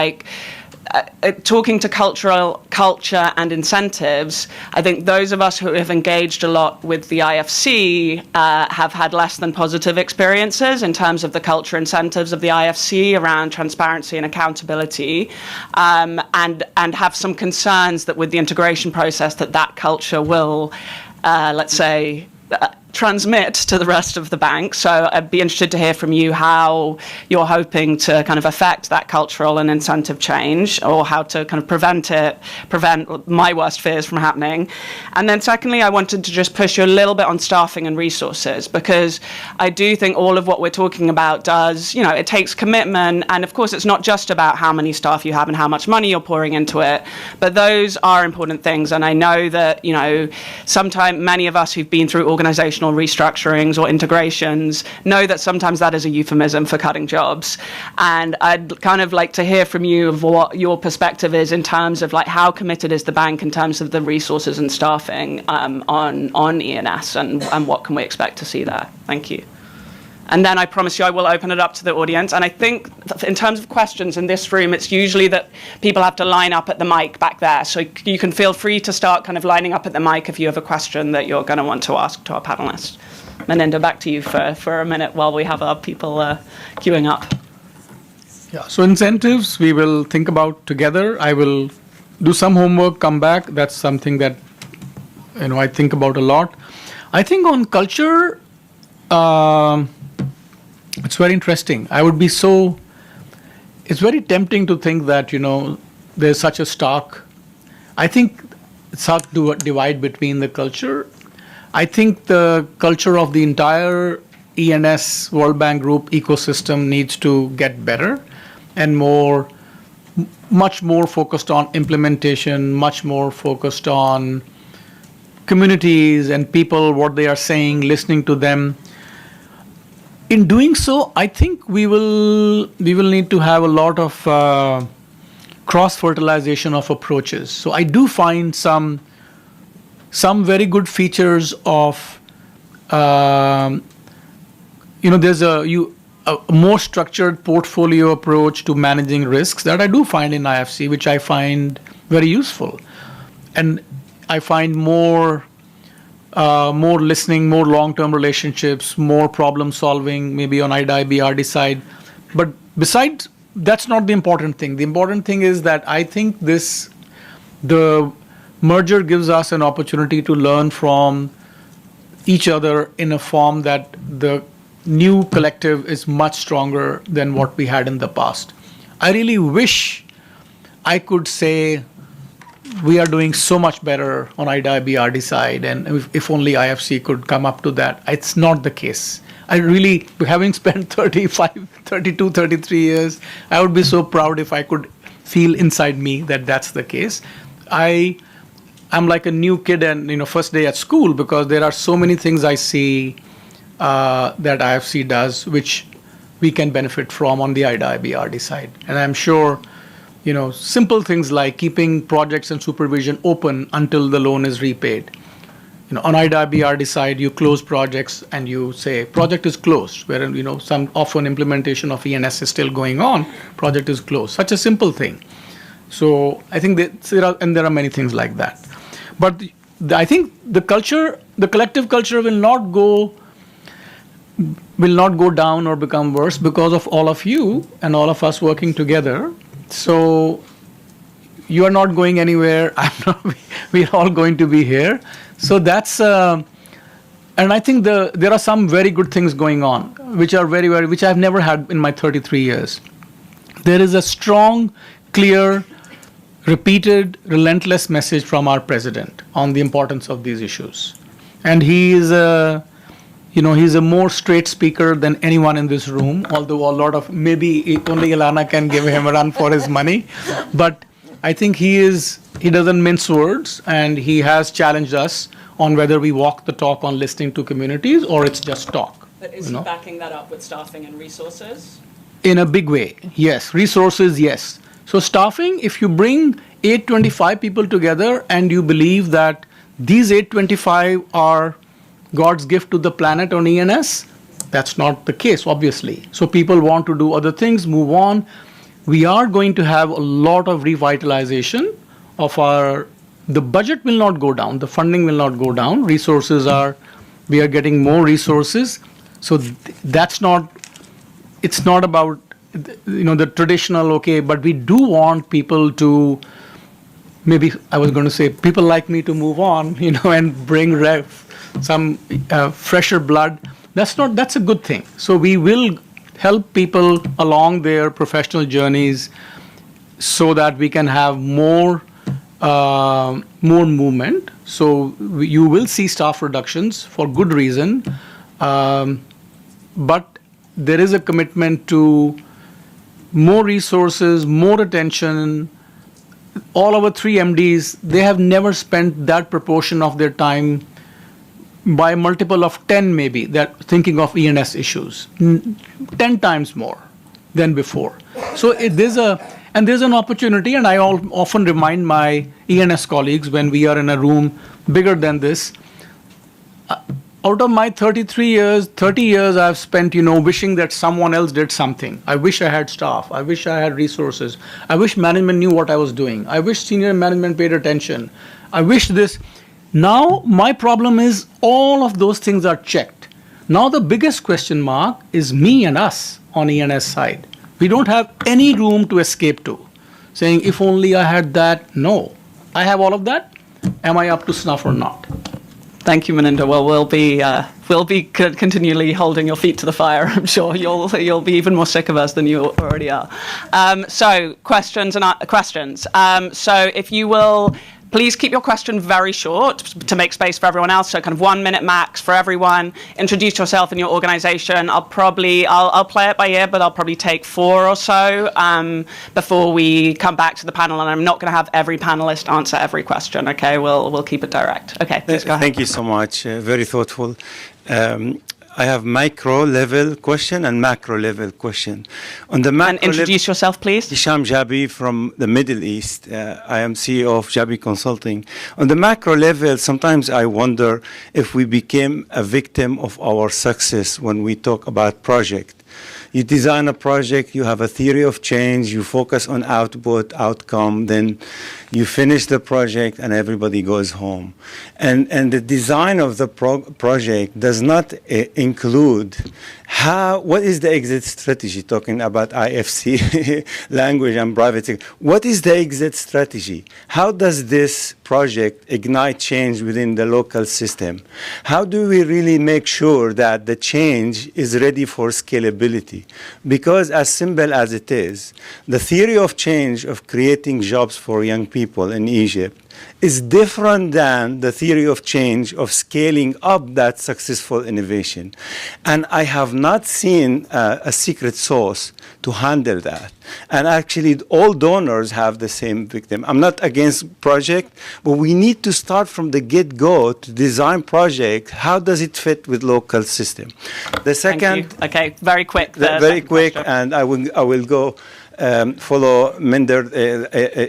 talking to culture and incentives, I think those of us who have engaged a lot with the IFC have had less than positive experiences in terms of the culture incentives of the IFC around transparency and accountability, and have some concerns that with the integration process that culture will, transmit to the rest of the bank. So I'd be interested to hear from you how you're hoping to kind of affect that cultural and incentive change, or how to kind of prevent my worst fears from happening. And then secondly, I wanted to just push you a little bit on staffing and resources, because I do think all of what we're talking about does, it takes commitment. And of course, it's not just about how many staff you have and how much money you're pouring into it, but those are important things. And I know that, sometimes many of us who've been through organizational restructurings or integrations know that sometimes that is a euphemism for cutting jobs. And I'd kind of like to hear from you of what your perspective is in terms of how committed is the bank in terms of the resources and staffing on ENS, and what can we expect to see there? Thank you. And then I promise you I will open it up to the audience. And I think in terms of questions in this room, it's usually that people have to line up at the mic back there. So you can feel free to start kind of lining up at the mic if you have a question that you're going to want to ask to our panelists. Maninder, back to you for a minute while we have our people queuing up. Yeah, so incentives we will think about together. I will do some homework, come back. That's something that I think about a lot. I think on culture, it's very interesting. It's very tempting to think that, there's such a stark divide between the culture. I think the culture of the entire ENS World Bank Group ecosystem needs to get better and much more focused on implementation, much more focused on communities and people, what they are saying, listening to them. In doing so, I think we will need to have a lot of cross-fertilization of approaches. So I do find some very good features of, there's a more structured portfolio approach to managing risks that I do find in IFC, which I find very useful. And I find more listening, more long-term relationships, more problem solving, maybe on IDA-BRD side. But besides, that's not the important thing. The important thing is that I think the merger gives us an opportunity to learn from each other in a form that the new collective is much stronger than what we had in the past. I really wish I could say we are doing so much better on IDA-BRD side, and if only IFC could come up to that. It's not the case. I really, having spent 32, 33 years, I would be so proud if I could feel inside me that that's the case. I'm like a new kid and, first day at school, because there are so many things I see that IFC does, which we can benefit from on the IDA-BRD side. And I'm sure, simple things like keeping projects and supervision open until the loan is repaid. On IDA-BRD side, you close projects and you say, project is closed, where, some often implementation of ENS is still going on, project is closed. Such a simple thing. So I think there are many things like that. But I think the collective culture will not go down or become worse because of all of you and all of us working together. So you are not going anywhere. We're all going to be here. So that's, and I think there are some very good things going on, which are which I've never had in my 33 years. There is a strong, clear, repeated, relentless message from our president on the importance of these issues. And he is he's a more straight speaker than anyone in this room, although a lot of, maybe only Ilana can give him a run for his money. But I think he doesn't mince words, and he has challenged us on whether we walk the talk on listening to communities or it's just talk. But is he backing that up with staffing and resources? In a big way, yes. Resources, yes. So staffing, if you bring 825 people together and you believe that these 825 are God's gift to the planet on ENS, that's not the case, obviously. So people want to do other things, move on. We are going to have a lot of revitalization of the budget will not go down, the funding will not go down. We are getting more resources. So it's not about, the traditional, but we do want people to, maybe I was going to say, people like me to move on, and bring some fresher blood. That's a good thing. So we will help people along their professional journeys so that we can have more movement. So you will see staff reductions for good reason, but there is a commitment to more resources, more attention. All our three MDs, they have never spent that proportion of their time by a multiple of 10 maybe, that thinking of ENS issues, 10 times more than before. So there's an opportunity, and I often remind my ENS colleagues when we are in a room bigger than this, out of my 30 years I've spent, wishing that someone else did something. I wish I had staff. I wish I had resources. I wish management knew what I was doing. I wish senior management paid attention. I wish this. Now, my problem is all of those things are checked. Now, the biggest question mark is me and us on ENS side. We don't have any room to escape to, saying, if only I had that. No, I have all of that. Am I up to snuff or not? Thank you, Maninder. Well, we'll be continually holding your feet to the fire. I'm sure you'll be even more sick of us than you already are. So questions. So if you will. Please keep your question very short to make space for everyone else. So kind of 1 minute max for everyone. Introduce yourself and your organization. I'll play it by ear, but I'll probably take 4 or so before we come back to the panel. And I'm not going to have every panelist answer every question. Okay, we'll keep it direct. Okay, please go ahead. Thank you so much. Very thoughtful. I have micro level question and macro level question. On the macro and introduce yourself, please. Hisham Jabi from the Middle East. I am CEO of Jabi Consulting. On the macro level, sometimes I wonder if we became a victim of our success when we talk about project. You design a project, you have a theory of change, you focus on output, outcome, then you finish the project and everybody goes home. And the design of the project does not include what is the exit strategy, talking about IFC language and privacy. What is the exit strategy? How does this project ignite change within the local system? How do we really make sure that the change is ready for scalability? Because as simple as it is, the theory of change of creating jobs for young people in Egypt is different than the theory of change of scaling up that successful innovation. And I have not seen a secret sauce to handle that. And actually, all donors have the same victim. I'm not against project, but we need to start from the get-go to design project. How does it fit with local system? The second... Okay, very quick. Very quick, and I will go... follow Maninder,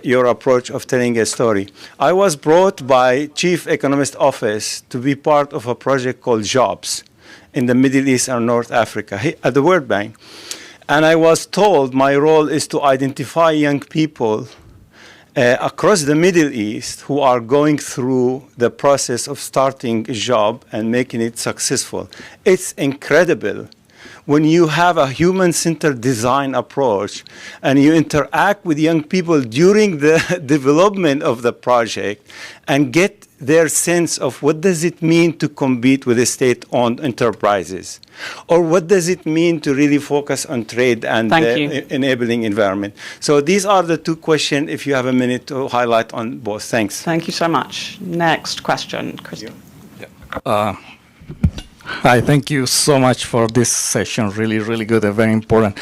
your approach of telling a story. I was brought by Chief Economist Office to be part of a project called Jobs in the Middle East and North Africa at the World Bank. And I was told my role is to identify young people across the Middle East who are going through the process of starting a job and making it successful. It's incredible. When you have a human-centered design approach and you interact with young people during the development of the project and get their sense of what does it mean to compete with the state-owned enterprises, or what does it mean to really focus on trade and enabling environment. So these are the 2 questions, if you have a minute to highlight on both. Thanks. Thank you so much. Next question, Christian. Hi, thank you so much for this session. Really, really good and very important.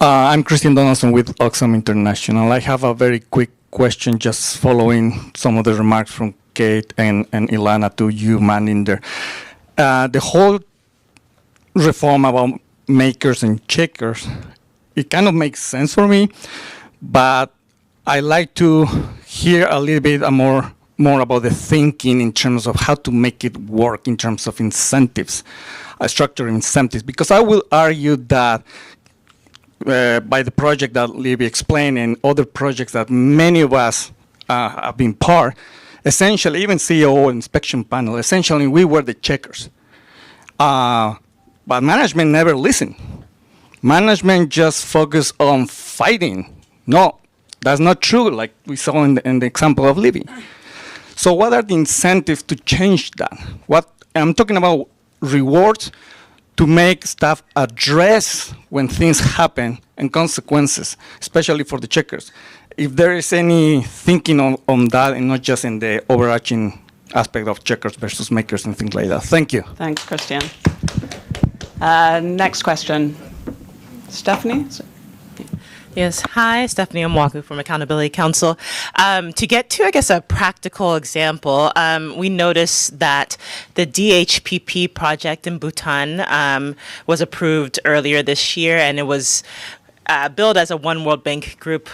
I'm Christian Donaldson with Oxfam International. I have a very quick question, just following some of the remarks from Kate and Ilana to you, Maninder. The whole reform about makers and checkers, it kind of makes sense for me, but I like to hear a little bit more about the thinking in terms of how to make it work in terms of incentives, structural incentives, because I will argue that by the project that Libby explained and other projects that many of us have been part, essentially, even CEO inspection panel, essentially we were the checkers. But management never listened. Management just focused on fighting. No, that's not true, like we saw in the example of Libby. So what are the incentives to change that? What I'm talking about rewards to make staff address when things happen and consequences, especially for the checkers. If there is any thinking on that and not just in the overarching aspect of checkers versus makers and things like that. Thank you. Thanks, Christian. Next question. Stephanie? Yes. Hi, Stephanie Mwaku from Accountability Council. To get to, I guess, a practical example, we noticed that the DHPP project in Bhutan was approved earlier this year, and it was billed as a One World Bank Group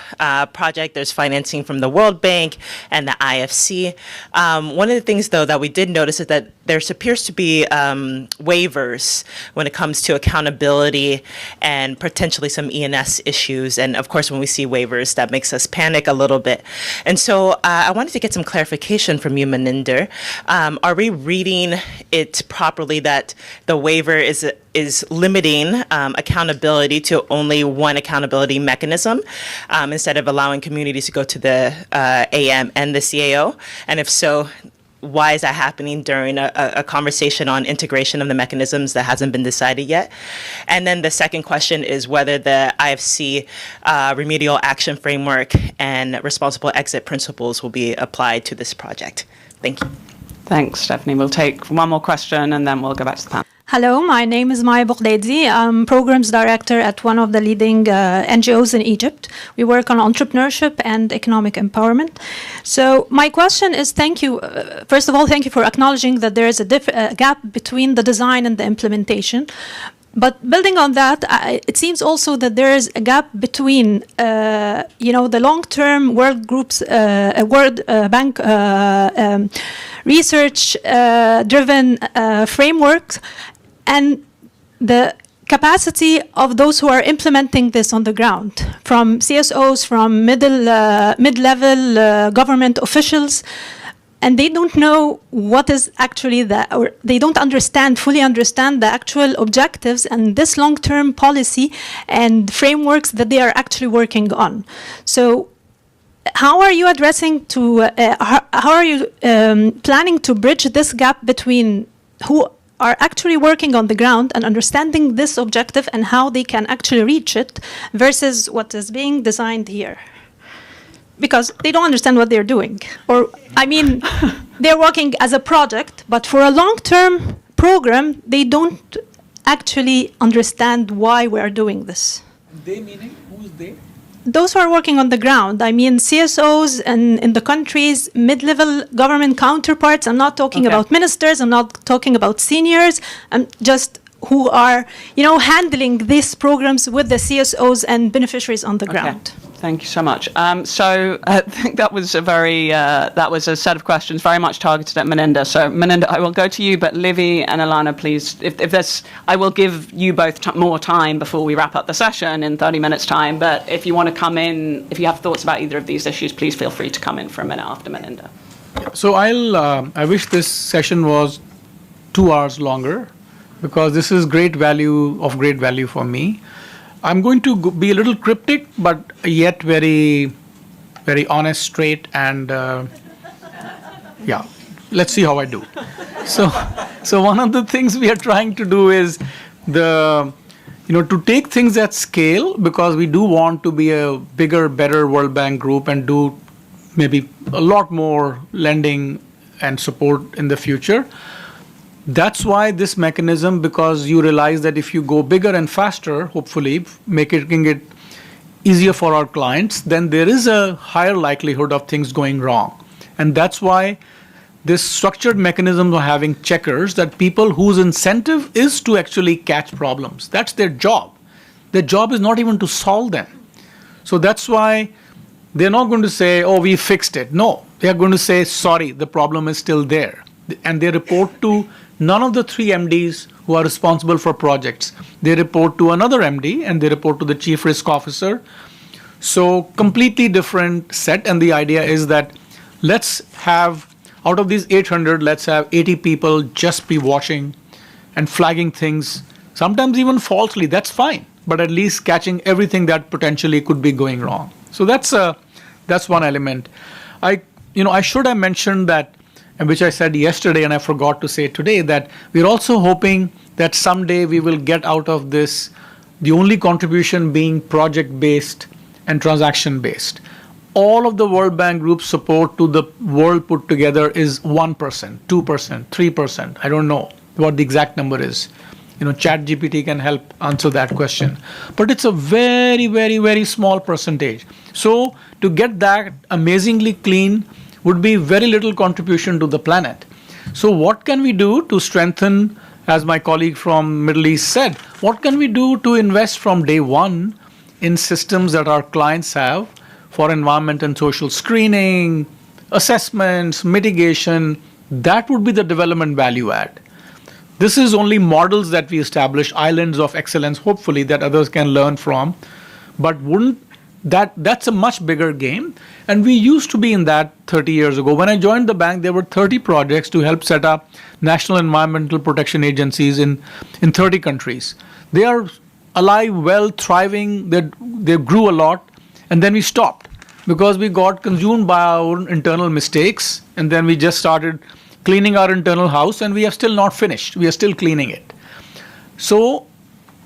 project. There's financing from the World Bank and the IFC. One of the things, though, that we did notice is that there appears to be waivers when it comes to accountability and potentially some E&S issues. And of course, when we see waivers, that makes us panic a little bit. And so I wanted to get some clarification from you, Maninder. Are we reading it properly that the waiver is limiting accountability to only one accountability mechanism instead of allowing communities to go to the AM and the CAO? And if so, why is that happening during a conversation on integration of the mechanisms that hasn't been decided yet? And then the second question is whether the IFC remedial action framework and responsible exit principles will be applied to this project. Thank you. Thanks, Stephanie. We'll take one more question and then we'll go back to the panel. Hello, my name is Maya Boukhdedi. I'm programs director at one of the leading NGOs in Egypt. We work on entrepreneurship and economic empowerment. So my question is, thank you. First of all, thank you for acknowledging that there is a gap between the design and the implementation. But building on that, it seems also that there is a gap between, the long-term World Group's, World Bank research-driven frameworks and the capacity of those who are implementing this on the ground, from CSOs, from mid-level government officials. And they don't know what is actually or they don't fully understand the actual objectives and this long-term policy and frameworks that they are actually working on. So how are you addressing how are you planning to bridge this gap between who are actually working on the ground and understanding this objective and how they can actually reach it versus what is being designed here? Because they don't understand what they're doing. They're working as a project, but for a long-term program, they don't actually understand why we are doing this. They meaning? Who's they? Those who are working on the ground. CSOs and in the countries, mid-level government counterparts. I'm not talking about ministers. I'm not talking about seniors. I'm just who are, handling these programs with the CSOs and beneficiaries on the ground. Thank you so much. So I think that was a set of questions very much targeted at Maninder. So Maninder, I will go to you, but Livy and Alana, please, if there's, I will give you both more time before we wrap up the session in 30 minutes time. But if you want to come in, if you have thoughts about either of these issues, please feel free to come in for a minute after Maninder. So I wish this session was 2 hours longer, because this is great value for me. I'm going to be a little cryptic, but yet very, very honest, straight, and let's see how I do. So one of the things we are trying to do is to take things at scale, because we do want to be a bigger, better World Bank group and do maybe a lot more lending and support in the future. That's why this mechanism, because you realize that if you go bigger and faster, hopefully making it easier for our clients, then there is a higher likelihood of things going wrong. And that's why this structured mechanism of having checkers, that people whose incentive is to actually catch problems. That's their job. Their job is not even to solve them. So that's why they're not going to say, oh, we fixed it. No, they are going to say, sorry, the problem is still there. And they report to none of the 3 MDs who are responsible for projects. They report to another MD and they report to the chief risk officer. So completely different set. And the idea is that let's have, out of these 800, let's have 80 people just be watching and flagging things, sometimes even falsely. That's fine, but at least catching everything that potentially could be going wrong. So that's one element. I should have mentioned that, and which I said yesterday and I forgot to say today, that we're also hoping that someday we will get out of this, the only contribution being project-based and transaction-based. All of the World Bank Group support to the world put together is 1%, 2%, 3%. I don't know what the exact number is. ChatGPT can help answer that question. But it's a very, very, very small percentage. So to get that amazingly clean would be very little contribution to the planet. So what can we do to strengthen, as my colleague from Middle East said, what can we do to invest from day one in systems that our clients have for environment and social screening, assessments, mitigation? That would be the development value add. This is only models that we establish, islands of excellence, hopefully, that others can learn from. But that's a much bigger game. And we used to be in that 30 years ago. When I joined the bank, there were 30 projects to help set up national environmental protection agencies in 30 countries. They are alive, well, thriving. They grew a lot. And then we stopped because we got consumed by our own internal mistakes. And then we just started cleaning our internal house, and we have still not finished. We are still cleaning it. So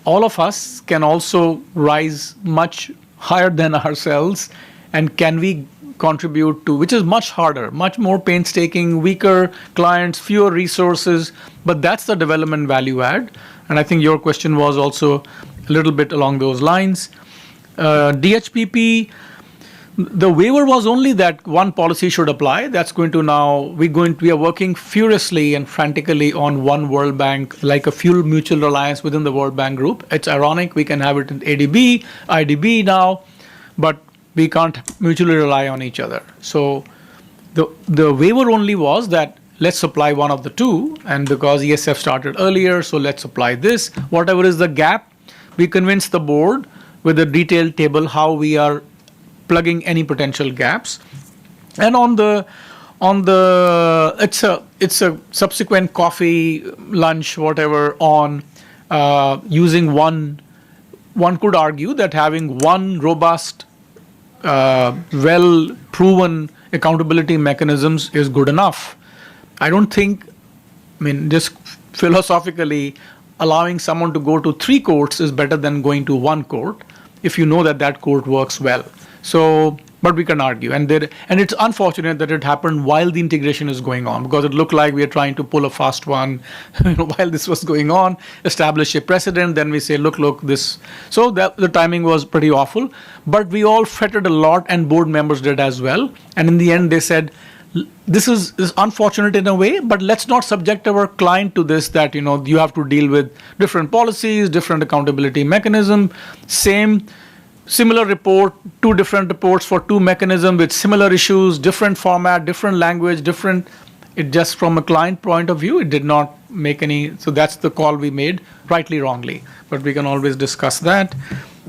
all of us can also rise much higher than ourselves, and can we contribute to, which is much harder, much more painstaking, weaker clients, fewer resources, but that's the development value add. And I think your question was also a little bit along those lines. DHPP, the waiver was only that one policy should apply. That's going to now, we are working furiously and frantically on one World Bank, like a fuel mutual reliance within the World Bank group. It's ironic, we can have it in ADB, IDB now, but we can't mutually rely on each other. So the waiver only was that let's supply one of the two, and because ESF started earlier, so let's apply this. Whatever is the gap, we convince the board with a detailed table how we are plugging any potential gaps. And on the it's a subsequent coffee, lunch, whatever, on using one could argue that having one robust, well-proven accountability mechanisms is good enough. I don't think, just philosophically, allowing someone to go to 3 courts is better than going to 1 court if you know that court works well. So, but we can argue, and it's unfortunate that it happened while the integration is going on, because it looked like we are trying to pull a fast one, while this was going on, establish a precedent. Then we say, look, this. So the timing was pretty awful, but we all fretted a lot, and board members did as well. And in the end, they said, this is unfortunate in a way, but let's not subject our client to this, that you have to deal with different policies, different accountability mechanism, similar report, 2 different reports for 2 mechanisms with similar issues, different format, different language, different. It just from a client point of view, it did not make any. So that's the call we made, rightly, wrongly, but we can always discuss that.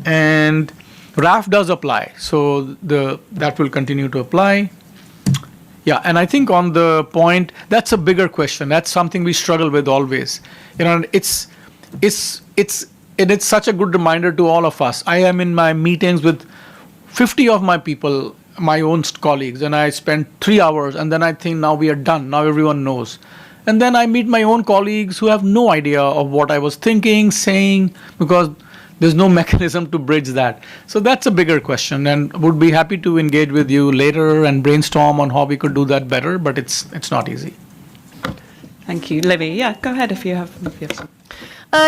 And RAF does apply, so that will continue to apply. Yeah, and I think on the point, that's a bigger question. That's something we struggle with always. It's such a good reminder to all of us. I am in my meetings with 50 of my people, my own colleagues, and I spend 3 hours, and then I think now we are done. Now everyone knows. And then I meet my own colleagues who have no idea of what I was thinking, saying, because there's no mechanism to bridge that. So that's a bigger question, and would be happy to engage with you later and brainstorm on how we could do that better, but it's not easy. Thank you. Livy, yeah, go ahead if you have some.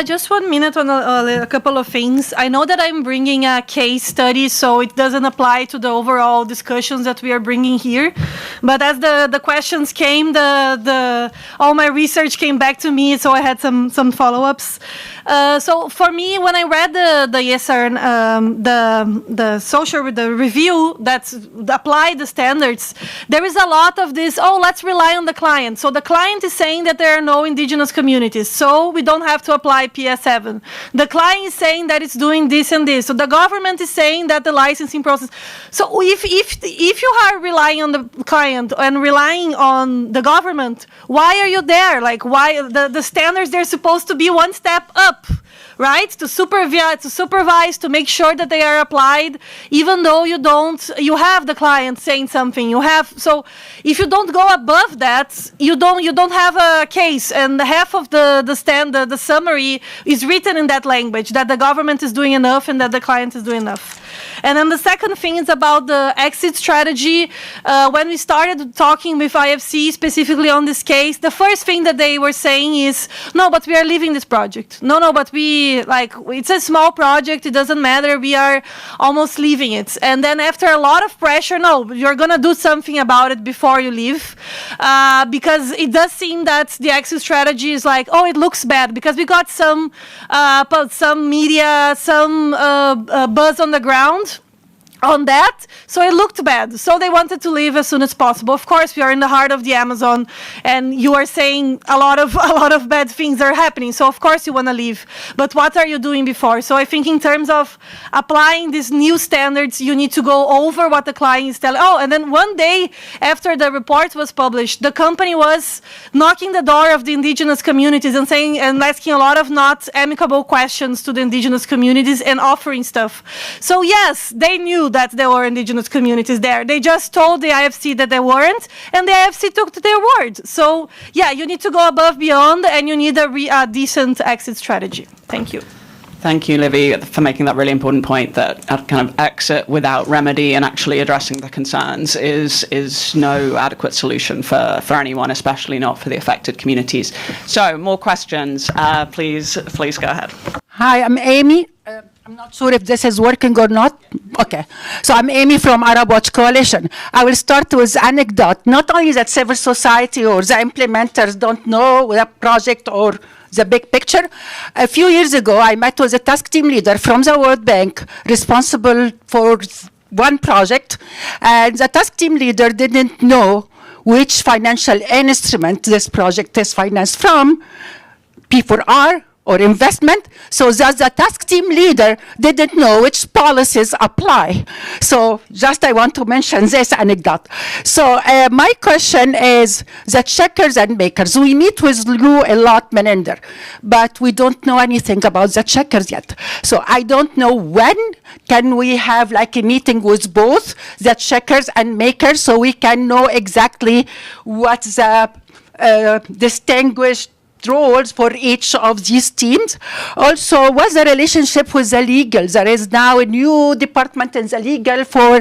Just 1 minute on a couple of things. I know that I'm bringing a case study, so it doesn't apply to the overall discussions that we are bringing here. But as the questions came, all my research came back to me, so I had some follow-ups. So for me, when I read the ESR, the review that applied the standards, there is a lot of this, let's rely on the client. So the client is saying that there are no indigenous communities, so we don't have to apply PS7. The client is saying that it's doing this and this. So the government is saying that the licensing process. So if you are relying on the client and relying on the government, why are you there? Like, why the standards, they're supposed to be one step up, right? To supervise, to make sure that they are applied, even though you have the client saying something. So if you don't go above that, you don't have a case, and half of the summary is written in that language, that the government is doing enough and that the client is doing enough. And then the second thing is about the exit strategy. When we started talking with IFC specifically on this case, the first thing that they were saying is, no, but we are leaving this project. No, but it's a small project. It doesn't matter. We are almost leaving it. And then after a lot of pressure, no, you're going to do something about it before you leave. Because it does seem that the exit strategy is like, it looks bad, because we got some media, some buzz on the ground on that, so it looked bad. So they wanted to leave as soon as possible. Of course, we are in the heart of the Amazon, and you are saying a lot of bad things are happening. So of course you want to leave. But what are you doing before? So I think in terms of applying these new standards, you need to go over what the client is telling. And then one day after the report was published, the company was knocking the door of the indigenous communities and saying and asking a lot of not amicable questions to the indigenous communities and offering stuff. So yes, they knew that there were indigenous communities there. They just told the IFC that there weren't, and the IFC took their word. So, yeah, you need to go above, beyond, and you need a decent exit strategy. Thank you. Thank you, Livy, for making that really important point that a kind of exit without remedy and actually addressing the concerns is no adequate solution for anyone, especially not for the affected communities. So, more questions. Please go ahead. Hi, I'm Amy. I'm not sure if this is working or not. Okay. So I'm Amy from Arab Watch Coalition. I will start with anecdote. Not only that civil society or the implementers don't know the project or the big picture. A few years ago, I met with a task team leader from the World Bank responsible for one project, and the task team leader didn't know which financial instrument this project is financed from, P4R, or investment, so that the task team leader didn't know which policies apply. So just I want to mention this anecdote. So my question is the checkers and makers. We meet with you a lot, Maninder, but we don't know anything about the checkers yet. So I don't know when can we have like a meeting with both the checkers and makers so we can know exactly what the distinguished roles for each of these teams. Also, what's the relationship with the legal? There is now a new department in the legal for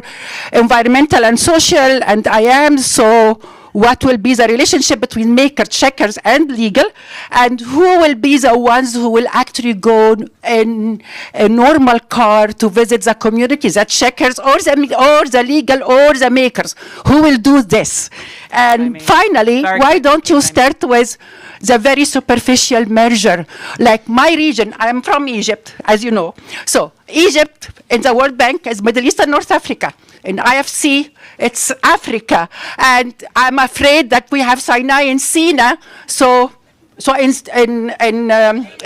environmental and social, and I am, so what will be the relationship between maker, checkers, and legal, and who will be the ones who will actually go in a normal car to visit the community, the checkers or the legal or the makers? Who will do this? And finally, why don't you start with the very superficial measure? Like my region, I'm from Egypt, as you know. So Egypt in the World Bank is Middle East and North Africa. In IFC, it's Africa. And I'm afraid that we have Sinai and Sina, so in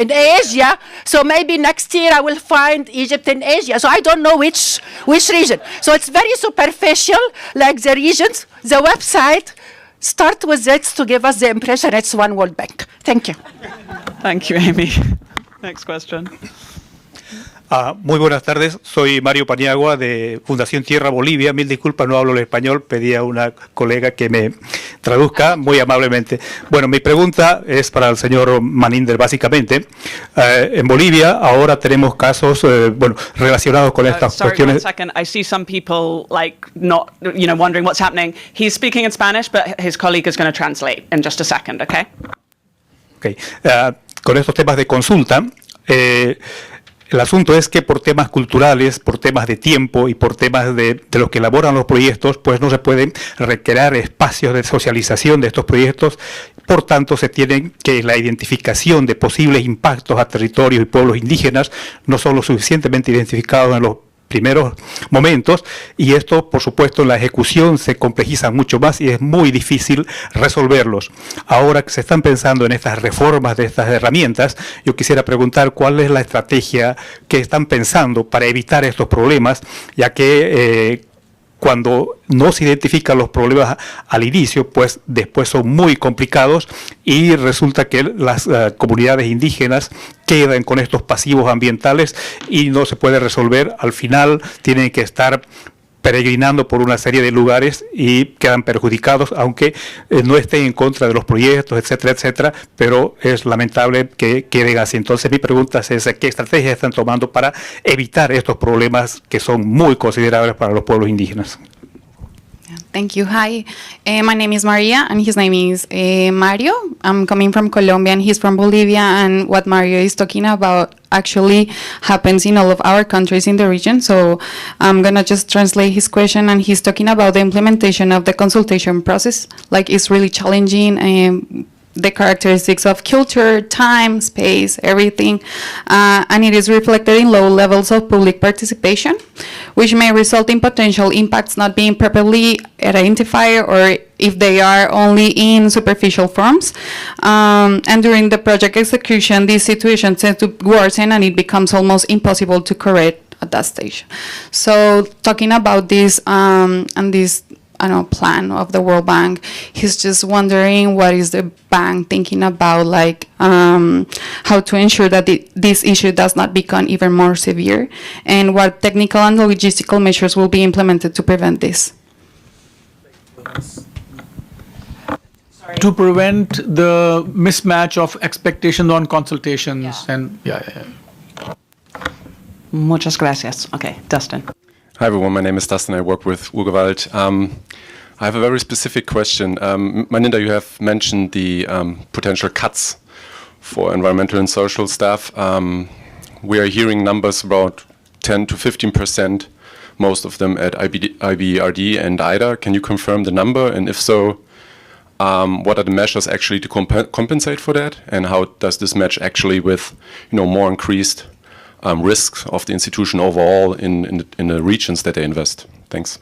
Asia, so maybe next year I will find Egypt in Asia. So I don't know which region. So it's very superficial, like the regions. The website start with this to give us the impression it's one World Bank. Thank you. Thank you, Amy. Next question. Muy buenas tardes, soy Mario Paniagua de Fundación Tierra Bolivia. Mil disculpas, no hablo el español, pedí a una colega que me traduzca muy amablemente. Bueno, mi pregunta es para el señor Maninder, básicamente. En Bolivia ahora tenemos casos relacionados con estas cuestiones. Sorry, 1 second. I see some people not, wondering what's happening. He's speaking in Spanish, but his colleague is going to translate in just a second, okay? Okay. Con estos temas de consulta, el asunto es que por temas culturales, por temas de tiempo y por temas de los que elaboran los proyectos, pues no se pueden recrear espacios de socialización de estos proyectos. Por tanto, se tienen que la identificación de posibles impactos a territorios y pueblos indígenas no son lo suficientemente identificados en los primeros momentos, y esto, por supuesto, en la ejecución se complejiza mucho más y es muy difícil resolverlos. Ahora que se están pensando en estas reformas de estas herramientas, yo quisiera preguntar cuál es la estrategia que están pensando para evitar estos problemas, ya que cuando no se identifican los problemas al inicio, pues después son muy complicados y resulta que las comunidades indígenas quedan con estos pasivos ambientales y no se puede resolver. Al final tienen que estar peregrinando por una serie de lugares y quedan perjudicados, aunque no estén en contra de los proyectos, etcétera, etcétera, pero es lamentable que queden así. Entonces mi pregunta es ¿qué estrategias están tomando para evitar estos problemas que son muy considerables para los pueblos indígenas? Thank you. Hi, my name is Maria, and his name is Mario. I'm coming from Colombia, and he's from Bolivia. And what Mario is talking about actually happens in all of our countries in the region. So I'm gonna just translate his question, and he's talking about the implementation of the consultation process. Like, it's really challenging. The characteristics of culture, time, space, everything, and it is reflected in low levels of public participation, which may result in potential impacts not being properly identified, or if they are only in superficial forms. And during the project execution, these situations tend to worsen, and it becomes almost impossible to correct at that stage. So talking about this and this plan of the World Bank. He's just wondering what is the bank thinking about, like how to ensure that this issue does not become even more severe, and what technical and logistical measures will be implemented to prevent this. To prevent the mismatch of expectations on consultations and Muchas gracias. Okay, Dustin. Hi everyone, my name is Dustin. I work with Urgewald. I have a very specific question. Maninder, you have mentioned the potential cuts for environmental and social staff. We are hearing numbers about 10 to 15%, most of them at IBRD and IDA. Can you confirm the number? And if so, what are the measures actually to compensate for that? And how does this match actually with more increased risks of the institution overall in the regions that they invest? Thanks.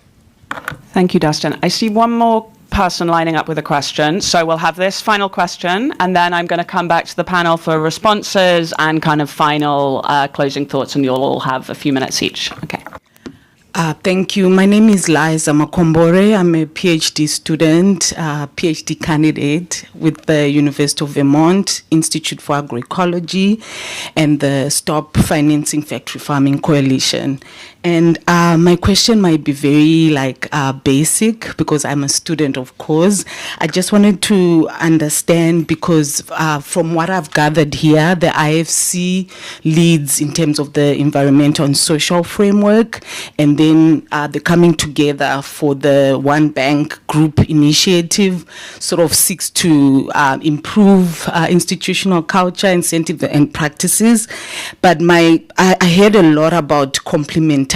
Thank you, Dustin. I see one more person lining up with a question. So we'll have this final question, and then I'm going to come back to the panel for responses and kind of final closing thoughts, and you'll all have a few minutes each. Okay. Thank you. My name is Liza Makombore. I'm a PhD student, PhD candidate with the University of Vermont Institute for Agroecology and the Stop Financing Factory Farming Coalition. And my question might be very basic because I'm a student, of course. I just wanted to understand because from what I've gathered here, the IFC leads in terms of the environmental and social framework, and then the coming together for the One Bank Group initiative sort of seeks to improve institutional culture, incentives, and practices. But I heard a lot about complementarity,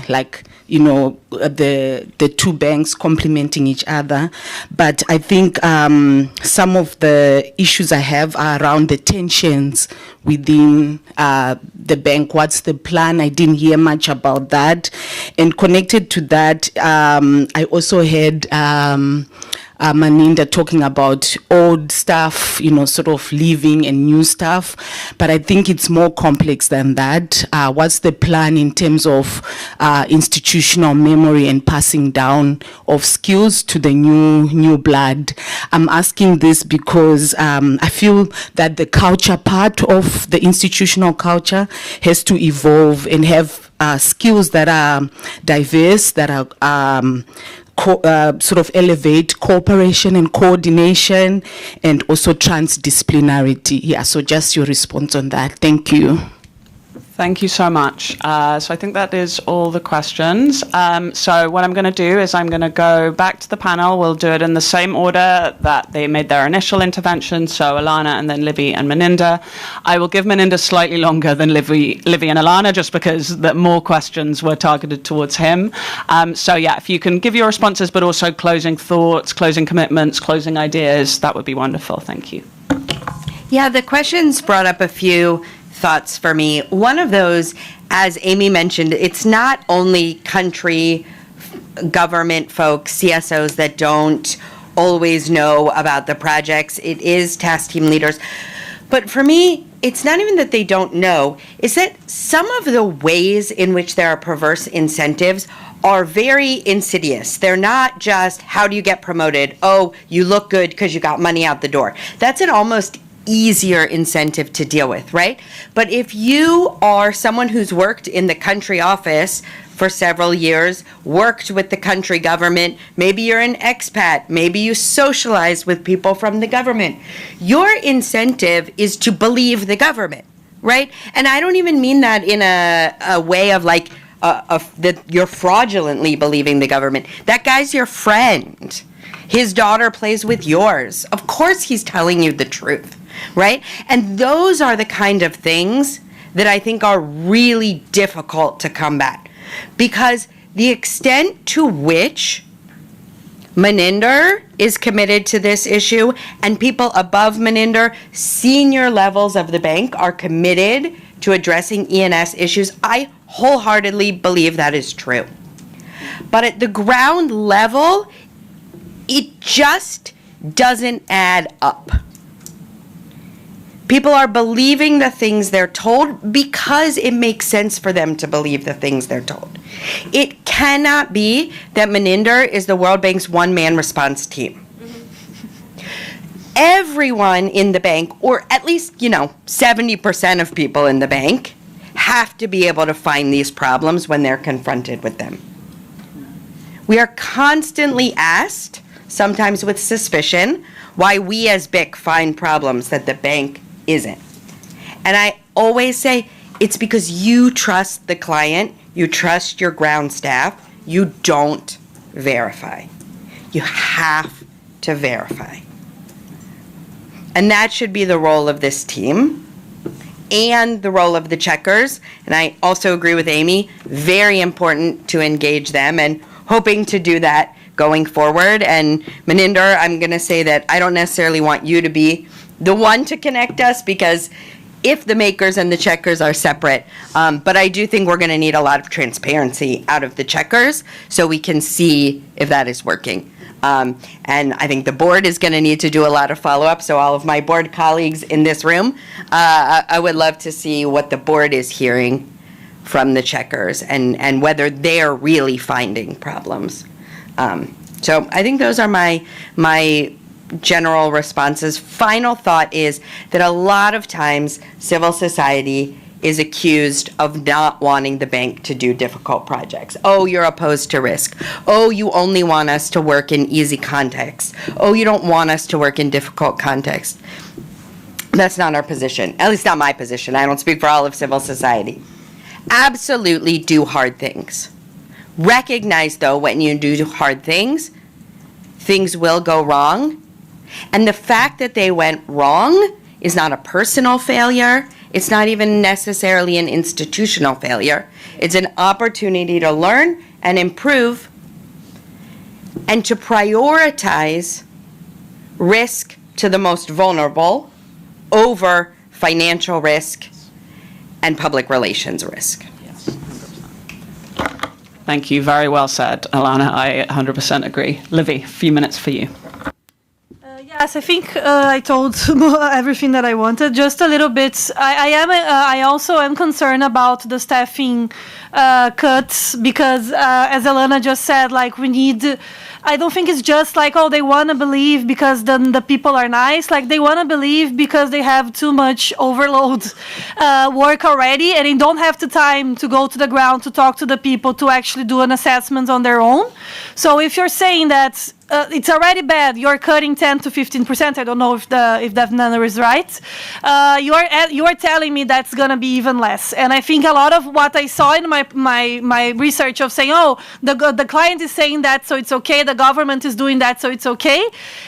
like the two banks complementing each other. But I think some of the issues I have are around the tensions within the bank. What's the plan? I didn't hear much about that. And connected to that, I also heard Maninder talking about old stuff, sort of leaving and new stuff. But I think it's more complex than that. What's the plan in terms of institutional memory and passing down of skills to the new blood? I'm asking this because I feel that the culture part of the institutional culture has to evolve and have skills that are diverse, that are sort of elevate cooperation and coordination, and also transdisciplinarity. Yeah, so just your response on that. Thank you. Thank you so much. So I think that is all the questions. So what I'm going to do is I'm going to go back to the panel. We'll do it in the same order that they made their initial intervention. So Alana, and then Livy and Maninder. I will give Maninder slightly longer than Livy and Alana, just because the more questions were targeted towards him. So yeah, if you can give your responses, but also closing thoughts, closing commitments, closing ideas, that would be wonderful. Thank you. Yeah, the questions brought up a few thoughts for me. One of those, as Amy mentioned, it's not only country government folks, CSOs, that don't always know about the projects. It is task team leaders. But for me, it's not even that they don't know, it's that some of the ways in which there are perverse incentives are very insidious. They're not just, how do you get promoted? Oh, you look good because you got money out the door. That's an almost easier incentive to deal with, right? But if you are someone who's worked in the country office for several years, worked with the country government, maybe you're an expat, maybe you socialize with people from the government, your incentive is to believe the government, right? And I don't even mean that in a way of like, that you're fraudulently believing the government. That guy's your friend. His daughter plays with yours. Of course he's telling you the truth, right? And those are the kind of things that I think are really difficult to combat, because the extent to which Maninder is committed to this issue and people above Maninder, senior levels of the bank, are committed to addressing E&S issues, I wholeheartedly believe that is true. But at the ground level, it just doesn't add up. People are believing the things they're told because it makes sense for them to believe the things they're told. It cannot be that Maninder is the World Bank's one-man response team. Everyone in the bank, or at least, 70% of people in the bank, have to be able to find these problems when they're confronted with them. We are constantly asked, sometimes with suspicion, why we as BIC find problems that the bank isn't. And I always say, it's because you trust the client, you trust your ground staff, you don't verify. You have to verify. And that should be the role of this team and the role of the checkers. And I also agree with Amy, very important to engage them and hoping to do that going forward. And Maninder, I'm going to say that I don't necessarily want you to be the one to connect us, because if the makers and the checkers are separate, but I do think we're going to need a lot of transparency out of the checkers so we can see if that is working. And I think the board is going to need to do a lot of follow-up. So all of my board colleagues in this room, I would love to see what the board is hearing from the checkers and whether they're really finding problems. So I think those are my general responses. Final thought is that a lot of times civil society is accused of not wanting the bank to do difficult projects. Oh, you're opposed to risk. Oh, you only want us to work in easy contexts. Oh, you don't want us to work in difficult contexts. That's not our position, at least not my position. I don't speak for all of civil society. Absolutely do hard things. Recognize, though, when you do hard things, things will go wrong. And the fact that they went wrong is not a personal failure. It's not even necessarily an institutional failure. It's an opportunity to learn and improve and to prioritize risk to the most vulnerable over financial risk and public relations risk. Thank you. Very well said, Alana. I 100% agree. Livy, a few minutes for you. Yes, I think I told everything that I wanted. Just a little bit. I also am concerned about the staffing cuts because, as Alana just said, like we need. I don't think it's just like, oh, they want to believe because then the people are nice. Like they want to believe because they have too much overload work already, and they don't have the time to go to the ground to talk to the people to actually do an assessment on their own. So if you're saying that. It's already bad. You're cutting 10 to 15%. I don't know if that number is right. You are telling me that's gonna be even less. And I think a lot of what I saw in my research of saying, oh, the client is saying that, so it's okay. The government is doing that, so it's okay.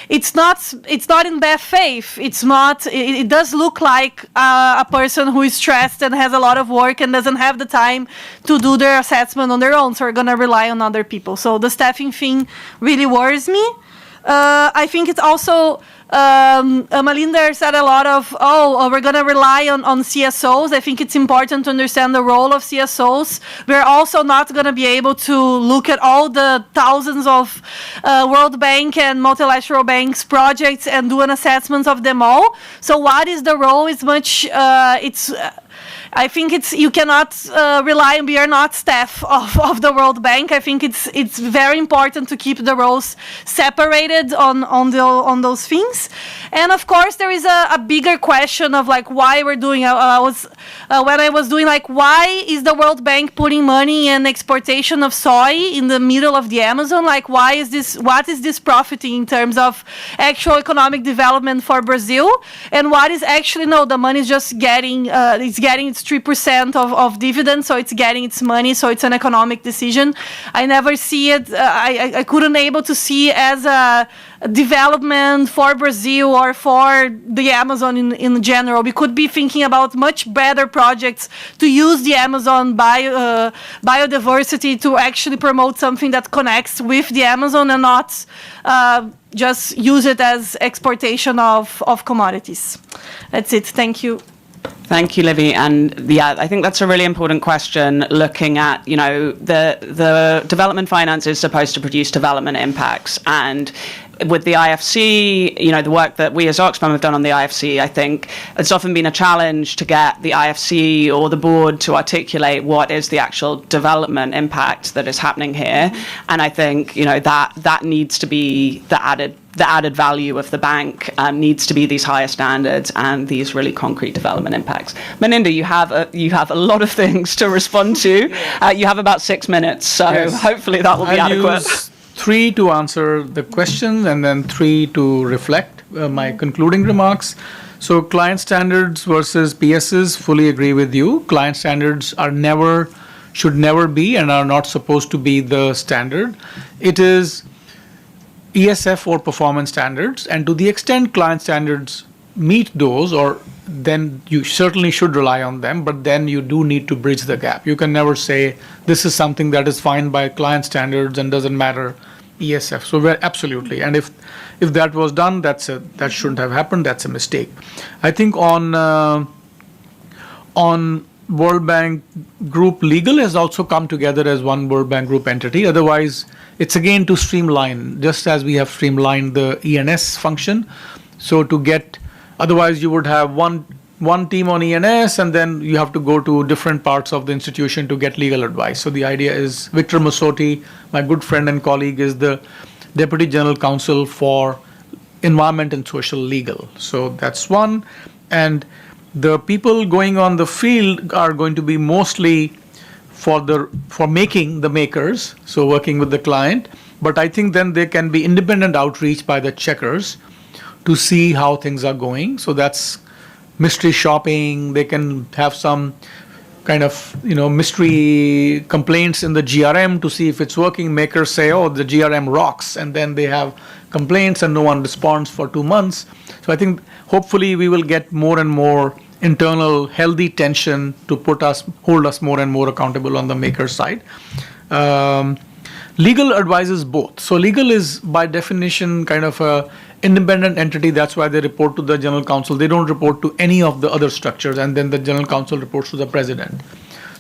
It's not in bad faith. It's not. It does look like a person who is stressed and has a lot of work and doesn't have the time to do their assessment on their own. So we're gonna rely on other people. So the staffing thing really worries me. I think it's also, Maninder said a lot of, we're going to rely on CSOs. I think it's important to understand the role of CSOs. We're also not going to be able to look at all the thousands of World Bank and multilateral banks projects and do an assessment of them all. So what is the role is much, I think you cannot rely on, we are not staff of the World Bank. I think it's very important to keep the roles separated on those things. And of course, there is a bigger question of like why we're doing, when I was doing like, why is the World Bank putting money in exportation of soy in the middle of the Amazon? Like, what is this profiting in terms of actual economic development for Brazil? And what is actually, no, the money is just getting, it's getting its 3% of dividends, so it's getting its money, so it's an economic decision. I never see it, I couldn't able to see as a development for Brazil or for the Amazon in general. We could be thinking about much better projects to use the Amazon biodiversity to actually promote something that connects with the Amazon and not just use it as exportation of commodities. That's it. Thank you. Thank you, Livy. And yeah, I think that's a really important question, looking at, the development finance is supposed to produce development impacts. And with the IFC, the work that we as Oxfam have done on the IFC, I think it's often been a challenge to get the IFC or the board to articulate what is the actual development impact that is happening here. And I think, that needs to be the added value of the bank, needs to be these higher standards and these really concrete development impacts. Maninder, you have a lot of things to respond to. You have about 6 minutes, so Yes. hopefully that will be adequate. Use 3 to answer the question and then 3 to reflect my concluding remarks. So client standards versus PSs, fully agree with you. Client standards should never be and are not supposed to be the standard. It is ESF or performance standards, and to the extent client standards meet those, or then you certainly should rely on them, but then you do need to bridge the gap. You can never say this is something that is fine by client standards and doesn't matter ESF. So we're absolutely, and if that was done, that shouldn't have happened. That's a mistake. I think on World Bank Group, legal has also come together as one World Bank Group entity. Otherwise, it's again to streamline, just as we have streamlined the ENS function. So otherwise you would have one team on ENS, and then you have to go to different parts of the institution to get legal advice. So the idea is, Victor Massotti, my good friend and colleague, is the Deputy General Counsel for Environment and Social Legal. So that's one. And the people going on the field are going to be mostly for making the makers, so working with the client. But I think then there can be independent outreach by the checkers to see how things are going. So that's mystery shopping. They can have some kind of mystery complaints in the GRM to see if it's working. Makers say, oh, the GRM rocks, and then they have complaints and no one responds for 2 months. So I think hopefully we will get more and more internal healthy tension to hold us more and more accountable on the maker side. Legal advises both. So legal is by definition kind of a independent entity. That's why they report to the General Counsel. They don't report to any of the other structures, and then the General Counsel reports to the President.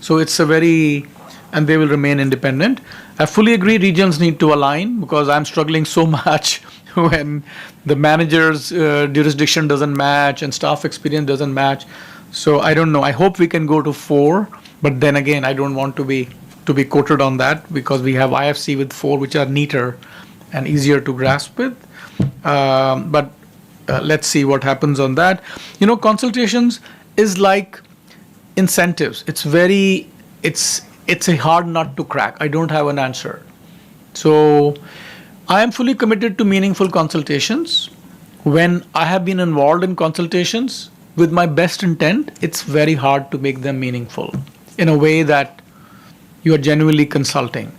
So it's and they will remain independent. I fully agree regions need to align, because I'm struggling so much when the manager's jurisdiction doesn't match and staff experience doesn't match. So I don't know. I hope we can go to 4, but then again, I don't want to be quoted on that, because we have IFC with 4, which are neater and easier to grasp with. But let's see what happens on that. Consultations is like incentives. It's a hard nut to crack. I don't have an answer. So I am fully committed to meaningful consultations. When I have been involved in consultations with my best intent, it's very hard to make them meaningful in a way that you are genuinely consulting.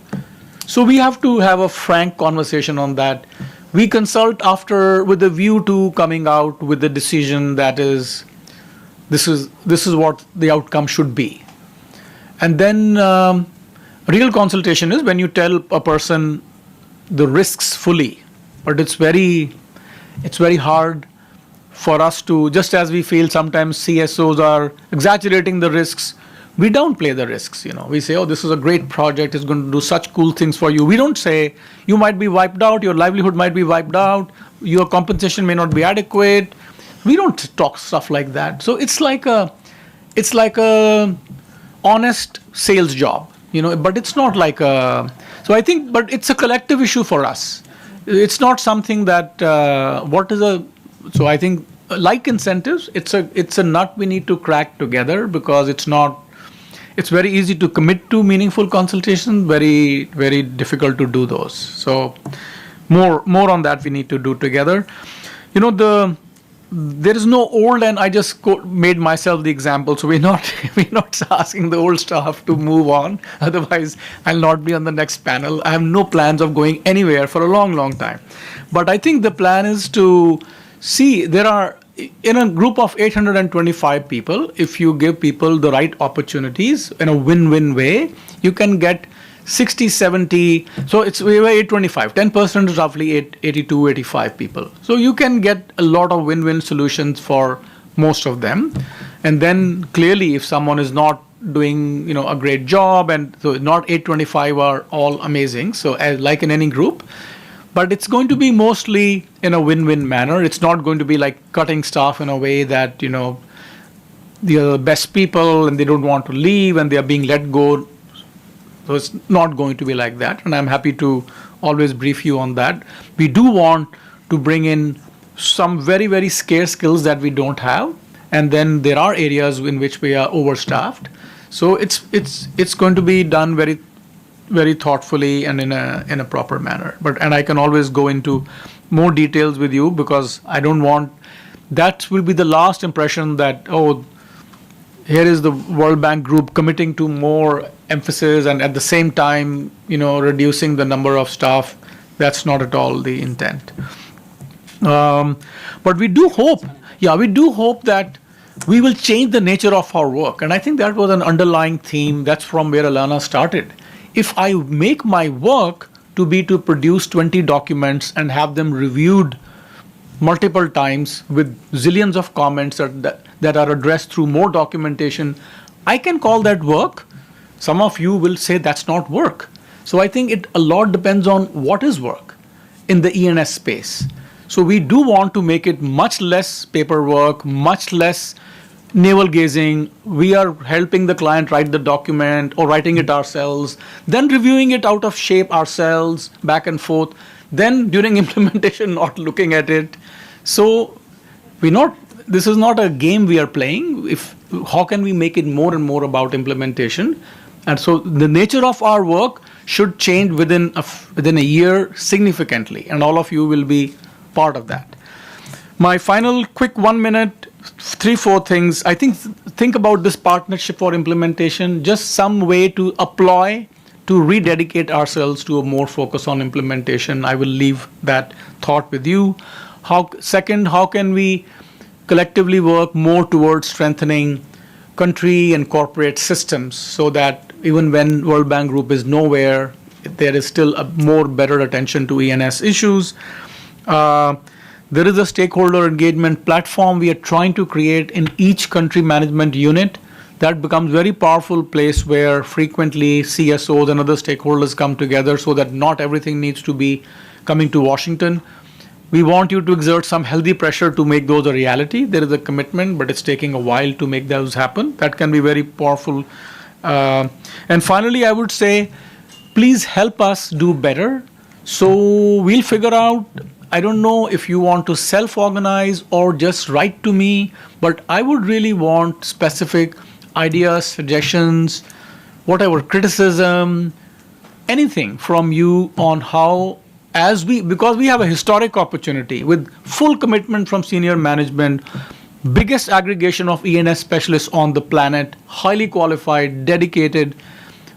So we have to have a frank conversation on that. We consult with a view to coming out with a decision that is, this is what the outcome should be. And then real consultation is when you tell a person the risks fully, but it's very hard for us to, just as we feel sometimes CSOs are exaggerating the risks, we downplay the risks. We say, oh, this is a great project, it's going to do such cool things for you. We don't say you might be wiped out, your livelihood might be wiped out, your compensation may not be adequate. We don't talk stuff like that. So it's like a honest sales job, but it's not like so I think, but it's a collective issue for us. It's not something that, so I think like incentives, it's a nut we need to crack together, because it's very easy to commit to meaningful consultation, very, very difficult to do those. So more on that we need to do together. There is no old, and I just made myself the example. So we're not asking the old staff to move on. Otherwise, I'll not be on the next panel. I have no plans of going anywhere for a long, long time. But I think the plan is to see there are, in a group of 825 people, if you give people the right opportunities in a win-win way, you can get 60, 70, so we were 825, 10% is roughly 82, 85 people. So you can get a lot of win-win solutions for most of them. And then clearly, if someone is not doing a great job, and so not 825 are all amazing. So like in any group, but it's going to be mostly in a win-win manner. It's not going to be like cutting staff in a way that they are the best people and they don't want to leave and they are being let go. So it's not going to be like that. And I'm happy to always brief you on that. We do want to bring in some very, very scarce skills that we don't have. And then there are areas in which we are overstaffed. So it's going to be done very, very thoughtfully and in a proper manner. And I can always go into more details with you because I don't want that will be the last impression that here is the World Bank Group committing to more emphasis and at the same time reducing the number of staff. That's not at all the intent. But we do hope that we will change the nature of our work. And I think that was an underlying theme. That's from where Alana started. If I make my work to produce 20 documents and have them reviewed multiple times with zillions of comments that are addressed through more documentation, I can call that work. Some of you will say that's not work. So I think a lot depends on what is work in the ENS space. So we do want to make it much less paperwork, much less navel gazing. We are helping the client write the document or writing it ourselves, then reviewing it out of shape ourselves, back and forth, then during implementation not looking at it. So this is not a game we are playing. How can we make it more and more about implementation? And so the nature of our work should change within a year significantly, and all of you will be part of that. My final quick 1 minute, 3-4 things. I think about this partnership for implementation, just some way to apply to rededicate ourselves to a more focus on implementation. I will leave that thought with you. Second, how can we collectively work more towards strengthening country and corporate systems so that even when World Bank Group is nowhere, there is still a better attention to ENS issues. There is a stakeholder engagement platform we are trying to create in each country management unit that becomes very powerful place where frequently CSOs and other stakeholders come together so that not everything needs to be coming to Washington. We want you to exert some healthy pressure to make those a reality. There is a commitment, but it's taking a while to make those happen. That can be very powerful. And finally, I would say, please help us do better. So we'll figure out, I don't know if you want to self-organize or just write to me, but I would really want specific ideas, suggestions, whatever, criticism, anything from you on how, because we have a historic opportunity with full commitment from senior management, biggest aggregation of ENS specialists on the planet, highly qualified, dedicated,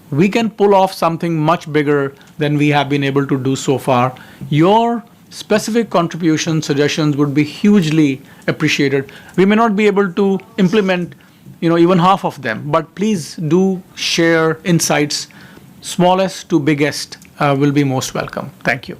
we can pull off something much bigger than we have been able to do so far. Your specific contributions, suggestions would be hugely appreciated. We may not be able to implement, even half of them, but please do share insights. Smallest to biggest will be most welcome. Thank you.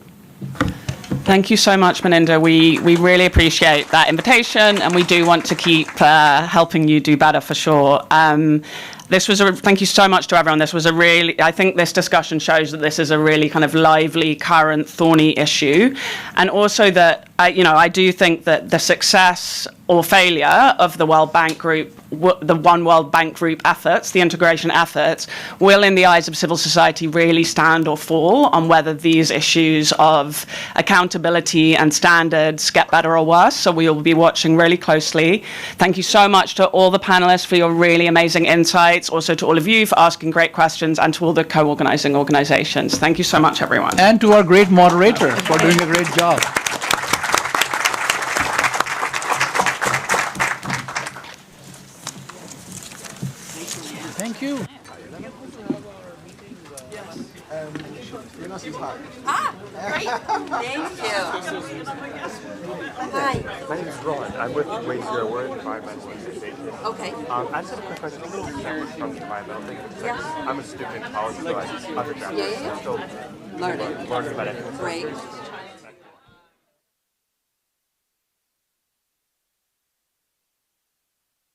Thank you so much, Maninder. We really appreciate that invitation, and we do want to keep helping you do better for sure. Thank you so much to everyone. I think this discussion shows that this is a really kind of lively, current, thorny issue. And also that, I do think that the success or failure of the World Bank Group, the One World Bank Group efforts, the integration efforts, will, in the eyes of civil society, really stand or fall on whether these issues of accountability and standards get better or worse. So we will be watching really closely. Thank you so much to all the panelists for your really amazing insights, also to all of you for asking great questions, and to all the co-organizing organizations. Thank you so much, everyone. And to our great moderator for doing a great job. Thank you. Great. Thank you. Hi. My name is Ron. I'm with Waste Zero. We're an environmental organization. Okay. I just have a quick question. A little separate from the environmental thing. Yeah. I'm a student in college, so I undergrad. Yeah. I'm still learning about it. Great.